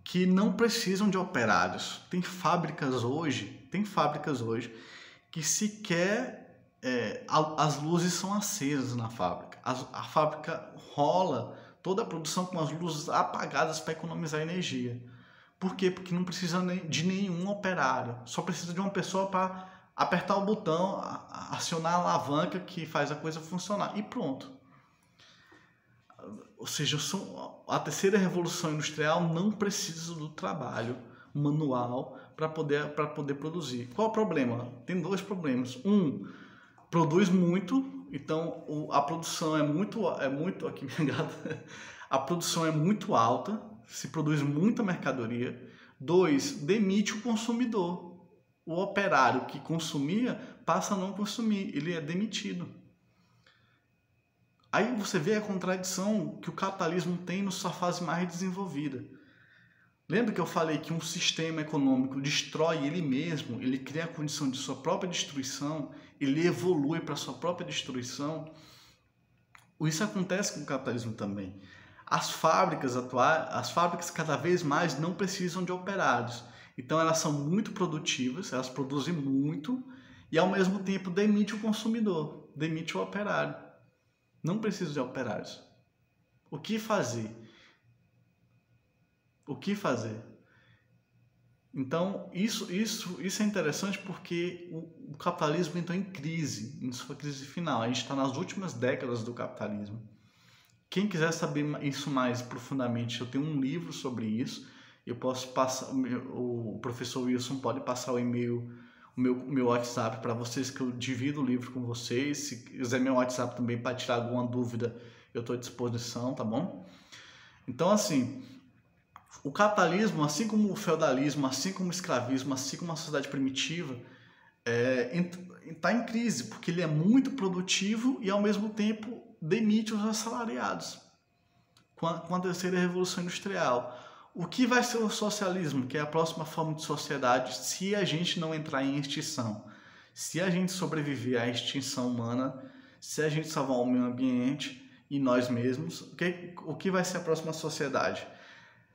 que não precisam de operários. Tem fábricas hoje que sequer as luzes são acesas na fábrica. A fábrica rola toda a produção com as luzes apagadas para economizar energia. Por quê? Porque não precisa de nenhum operário. Só precisa de uma pessoa para apertar o botão, acionar a alavanca que faz a coisa funcionar. E pronto. Ou seja, a terceira revolução industrial não precisa do trabalho manual para poder produzir. Qual o problema? Tem dois problemas. Produz muito, então a produção é muito aqui minha gata, a produção é muito alta, se produz muita mercadoria. 2, demite o consumidor. O operário que consumia passa a não consumir, ele é demitido. Aí você vê a contradição que o capitalismo tem na sua fase mais desenvolvida. Lembra que eu falei que um sistema econômico destrói ele mesmo, ele cria a condição de sua própria destruição, ele evolui para sua própria destruição? Isso acontece com o capitalismo também. As fábricas atuais, as fábricas cada vez mais não precisam de operários. Então elas são muito produtivas, elas produzem muito e ao mesmo tempo demite o consumidor, demite o operário. Não precisa de operários. O que fazer? O que fazer? Então, isso é interessante porque o capitalismo entrou em crise, em sua crise final. A gente está nas últimas décadas do capitalismo. Quem quiser saber isso mais profundamente, eu tenho um livro sobre isso. Eu posso passar, o professor Wilson pode passar o e-mail, o meu WhatsApp para vocês, que eu divido o livro com vocês. Se quiser meu WhatsApp também para tirar alguma dúvida, eu estou à disposição, tá bom? Então, assim, o capitalismo, assim como o feudalismo, assim como o escravismo, assim como a sociedade primitiva, está em crise, porque ele é muito produtivo e, ao mesmo tempo, demite os assalariados com a terceira revolução industrial. O que vai ser o socialismo, que é a próxima forma de sociedade, se a gente não entrar em extinção? Se a gente sobreviver à extinção humana, se a gente salvar o meio ambiente e nós mesmos, o que vai ser a próxima sociedade?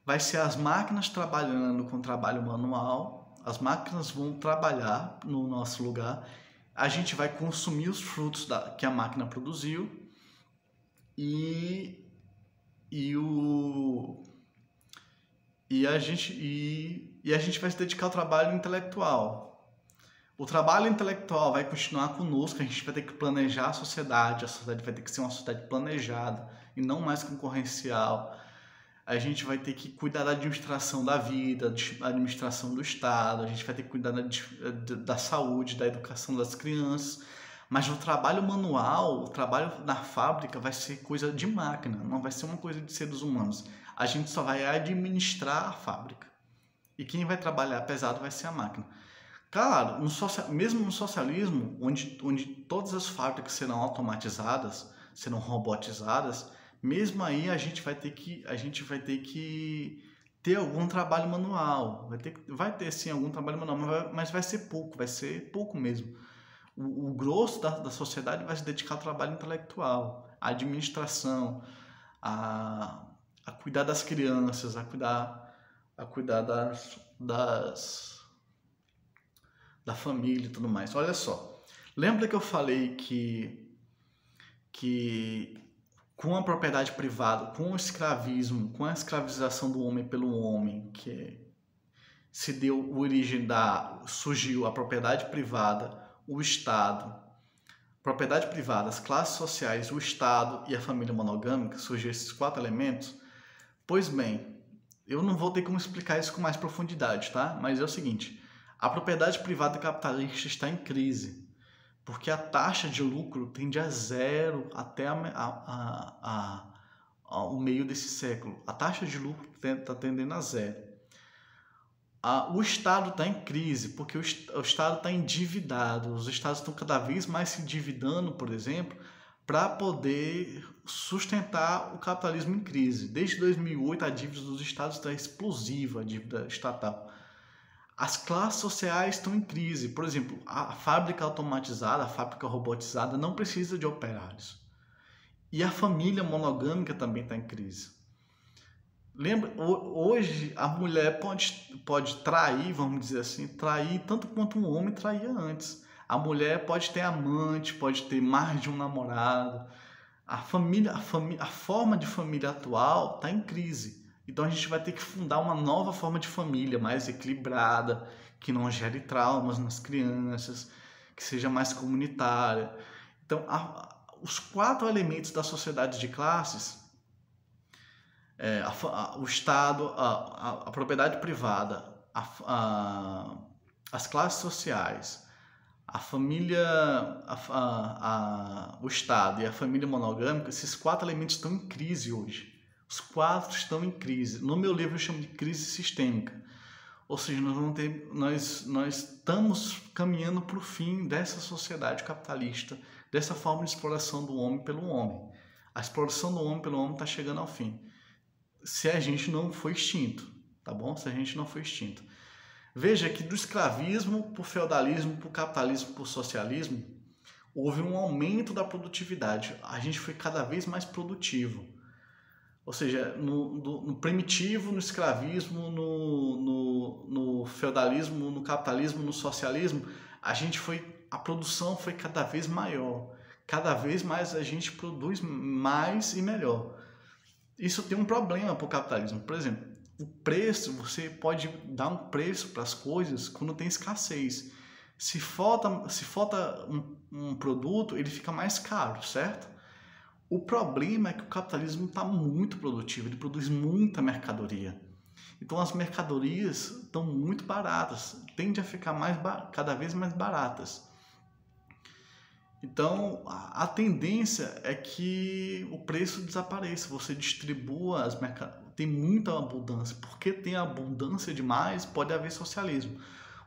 Vai ser as máquinas trabalhando com trabalho manual, as máquinas vão trabalhar no nosso lugar, a gente vai consumir os frutos que a máquina produziu e a gente vai se dedicar ao trabalho intelectual. O trabalho intelectual vai continuar conosco, a gente vai ter que planejar a sociedade vai ter que ser uma sociedade planejada e não mais concorrencial. A gente vai ter que cuidar da administração da vida, da administração do Estado, a gente vai ter que cuidar da saúde, da educação das crianças. Mas o trabalho manual, o trabalho na fábrica vai ser coisa de máquina, não vai ser uma coisa de seres humanos. A gente só vai administrar a fábrica. E quem vai trabalhar pesado vai ser a máquina. Claro, mesmo no socialismo, onde todas as fábricas serão automatizadas, serão robotizadas, mesmo aí a gente vai ter que ter algum trabalho manual. Vai ter sim algum trabalho manual, mas vai ser pouco mesmo. O grosso da sociedade vai se dedicar ao trabalho intelectual, à administração, a cuidar das crianças, a cuidar da família e tudo mais. Olha só, lembra que eu falei que com a propriedade privada, com o escravismo, com a escravização do homem pelo homem, que se deu origem surgiu a propriedade privada, o Estado, propriedade privada, as classes sociais, o Estado e a família monogâmica, surgiram esses 4 elementos. Pois bem, eu não vou ter como explicar isso com mais profundidade, tá? Mas é o seguinte, a propriedade privada capitalista está em crise, porque a taxa de lucro tende a zero até o meio desse século. A taxa de lucro está tendendo a zero. O Estado está em crise, porque o Estado está endividado. Os Estados estão cada vez mais se endividando, por exemplo, para poder sustentar o capitalismo em crise. Desde 2008, a dívida dos Estados está explosiva, a dívida estatal. As classes sociais estão em crise. Por exemplo, a fábrica automatizada, a fábrica robotizada não precisa de operários. E a família monogâmica também está em crise. Lembra, hoje a mulher pode trair, vamos dizer assim, trair tanto quanto um homem traía antes. A mulher pode ter amante, pode ter mais de um namorado. A forma de família atual está em crise. Então a gente vai ter que fundar uma nova forma de família, mais equilibrada, que não gere traumas nas crianças, que seja mais comunitária. Então, os 4 elementos da sociedade de classes, o Estado, a propriedade privada, as classes sociais, a família, o Estado e a família monogâmica, esses 4 elementos estão em crise hoje. Os 4 estão em crise. No meu livro eu chamo de crise sistêmica. Ou seja, nós estamos caminhando para o fim dessa sociedade capitalista, dessa forma de exploração do homem pelo homem. A exploração do homem pelo homem está chegando ao fim, se a gente não for extinto, tá bom? Se a gente não for extinto. Veja que do escravismo para o feudalismo, para o capitalismo, para o socialismo, houve um aumento da produtividade. A gente foi cada vez mais produtivo. Ou seja, no primitivo, no escravismo, no feudalismo, no capitalismo, no socialismo, a produção foi cada vez maior. Cada vez mais a gente produz mais e melhor. Isso tem um problema para o capitalismo. Por exemplo, o preço, você pode dar um preço para as coisas quando tem escassez. Se falta um produto, ele fica mais caro, certo? O problema é que o capitalismo está muito produtivo, ele produz muita mercadoria. Então as mercadorias estão muito baratas, tendem a ficar cada vez mais baratas. Então a tendência é que o preço desapareça, você distribua as mercadorias. Tem muita abundância, porque tem abundância demais, pode haver socialismo.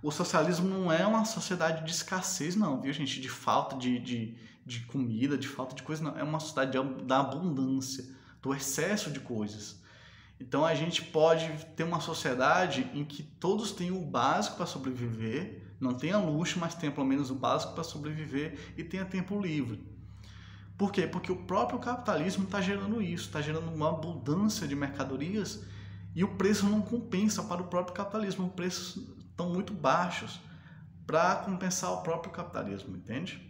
O socialismo não é uma sociedade de escassez, não, viu, gente? De falta de comida, de falta de coisa, não. É uma sociedade da abundância, do excesso de coisas. Então a gente pode ter uma sociedade em que todos têm o básico para sobreviver, não tenha luxo, mas tenha pelo menos o básico para sobreviver e tenha tempo livre. Por quê? Porque o próprio capitalismo está gerando isso, está gerando uma abundância de mercadorias e o preço não compensa para o próprio capitalismo. Os preços estão muito baixos para compensar o próprio capitalismo, entende?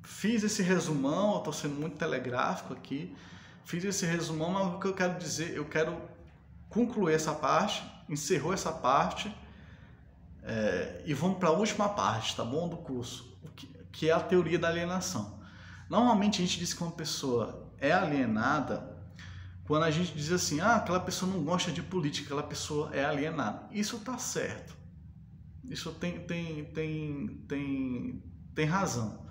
Fiz esse resumão, eu estou sendo muito telegráfico aqui, fiz esse resumão, mas o que eu quero dizer, eu quero concluir essa parte, encerrou essa parte e vamos para a última parte, tá bom, do curso, que é a teoria da alienação. Normalmente a gente diz que uma pessoa é alienada quando a gente diz assim, aquela pessoa não gosta de política, aquela pessoa é alienada. Isso está certo, isso tem razão.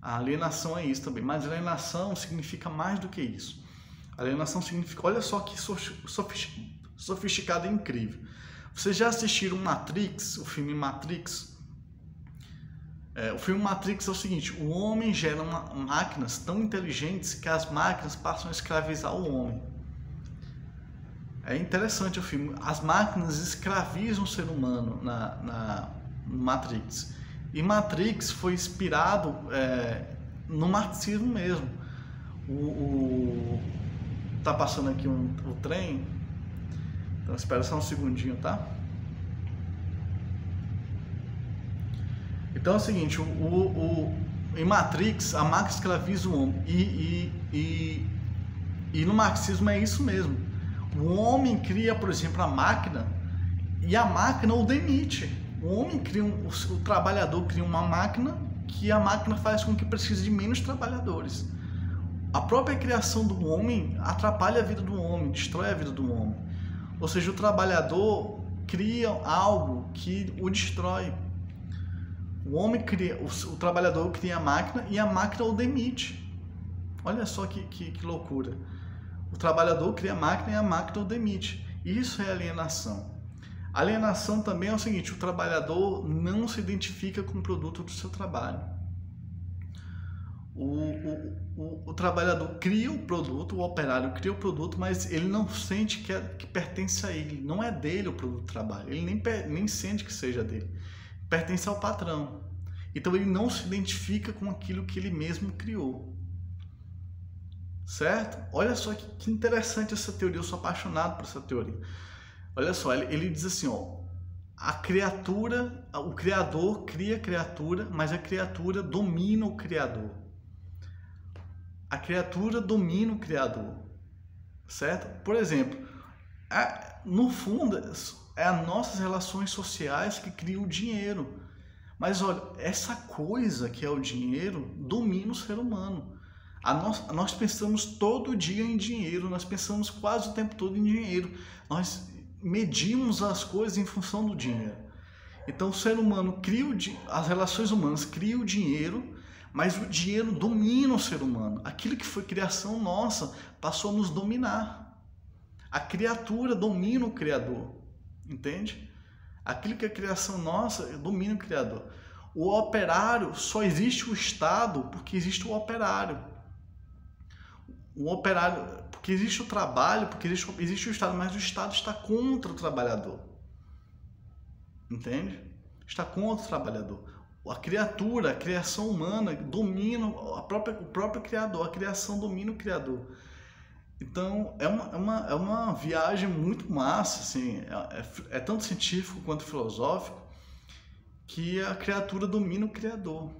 A alienação é isso também, mas alienação significa mais do que isso. Alienação significa, olha só que sofisticado e incrível. Vocês já assistiram Matrix, o filme Matrix? O filme Matrix é o seguinte, o homem gera máquinas tão inteligentes que as máquinas passam a escravizar o homem. É interessante o filme, as máquinas escravizam o ser humano na Matrix. E Matrix foi inspirado no marxismo mesmo. Tá passando aqui o trem, então espera só um segundinho, tá? Então é o seguinte, em Matrix, a máquina escraviza o homem e no marxismo é isso mesmo. O homem cria, por exemplo, a máquina e a máquina o demite. O homem cria, o trabalhador cria uma máquina que a máquina faz com que precise de menos trabalhadores. A própria criação do homem atrapalha a vida do homem, destrói a vida do homem. Ou seja, o trabalhador cria algo que o destrói. O trabalhador cria a máquina e a máquina o demite. Olha só que loucura. O trabalhador cria a máquina e a máquina o demite. Isso é alienação. Alienação também é o seguinte, o trabalhador não se identifica com o produto do seu trabalho. O trabalhador cria o produto, o operário cria o produto, mas ele não sente que pertence a ele. Não é dele o produto do trabalho, ele nem sente que seja dele. Pertence ao patrão. Então ele não se identifica com aquilo que ele mesmo criou. Certo? Olha só que interessante essa teoria, eu sou apaixonado por essa teoria. Olha só, ele diz assim, ó, o criador cria a criatura, mas a criatura domina o criador. A criatura domina o criador, certo? Por exemplo, no fundo, é as nossas relações sociais que criam o dinheiro. Mas olha, essa coisa que é o dinheiro domina o ser humano. Nós pensamos todo dia em dinheiro, nós pensamos quase o tempo todo em dinheiro. Nós medimos as coisas em função do dinheiro. Então o ser humano as relações humanas criam o dinheiro, mas o dinheiro domina o ser humano. Aquilo que foi criação nossa passou a nos dominar. A criatura domina o Criador, entende? Aquilo que é criação nossa domina o Criador. O operário, só existe o Estado porque existe o operário. Porque Porque existe o trabalho, porque existe o Estado, mas o Estado está contra o trabalhador. Entende? Está contra o trabalhador. A criatura, a criação humana domina o próprio Criador, a criação domina o Criador. Então, é uma viagem muito massa, assim, é tanto científico quanto filosófico, que a criatura domina o Criador.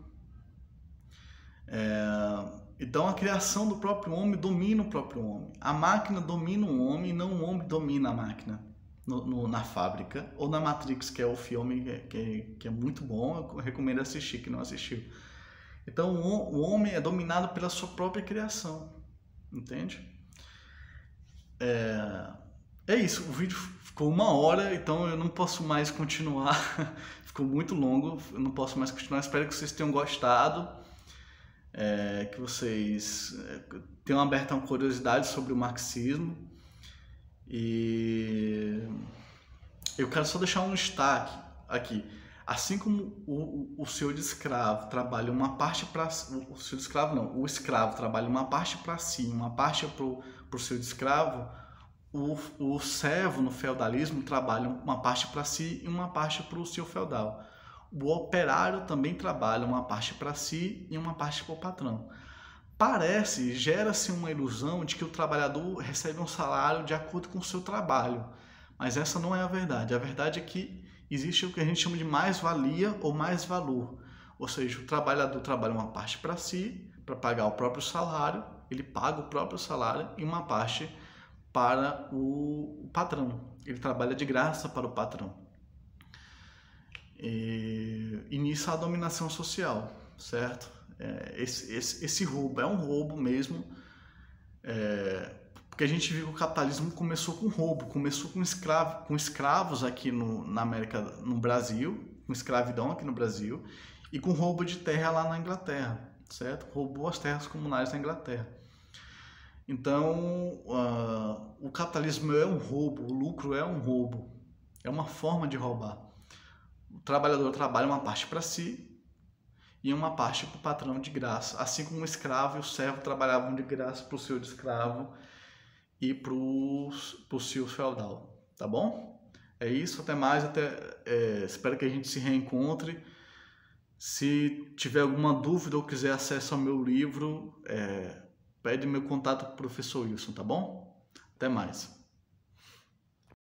Então, a criação do próprio homem domina o próprio homem. A máquina domina o homem, não o homem domina a máquina na fábrica. Ou na Matrix, que é o filme que é muito bom, eu recomendo assistir, quem não assistiu. Então, o homem é dominado pela sua própria criação, entende? É isso, o vídeo ficou 1 hora, então eu não posso mais continuar. Ficou muito longo, eu não posso mais continuar. Espero que vocês tenham gostado, que vocês tenham aberto uma curiosidade sobre o marxismo. E eu quero só deixar um destaque aqui. Assim como o senhor de escravo trabalha uma parte para... O senhor de escravo não, o escravo trabalha uma parte para si, uma parte para o senhor de escravo, o servo no feudalismo trabalha uma parte para si e uma parte para o senhor feudal. O operário também trabalha uma parte para si e uma parte para o patrão. Gera-se uma ilusão de que o trabalhador recebe um salário de acordo com o seu trabalho, mas essa não é a verdade. A verdade é que existe o que a gente chama de mais-valia ou mais-valor, ou seja, o trabalhador trabalha uma parte para si, para pagar o próprio salário, ele paga o próprio salário, e uma parte para o patrão, ele trabalha de graça para o patrão. E nisso há a dominação social, certo? Esse roubo é um roubo mesmo, porque a gente viu que o capitalismo começou com roubo, começou com escravos aqui na América, no Brasil, com escravidão aqui no Brasil, e com roubo de terra lá na Inglaterra, certo? Roubou as terras comunais na Inglaterra. Então, o capitalismo é um roubo, o lucro é um roubo, é uma forma de roubar. O trabalhador trabalha uma parte para si e uma parte para o patrão de graça, assim como o escravo e o servo trabalhavam de graça para o senhor de escravo e para o senhor feudal, tá bom? É isso, até mais, espero que a gente se reencontre. Se tiver alguma dúvida ou quiser acesso ao meu livro, pede meu contato para o professor Wilson, tá bom? Até mais.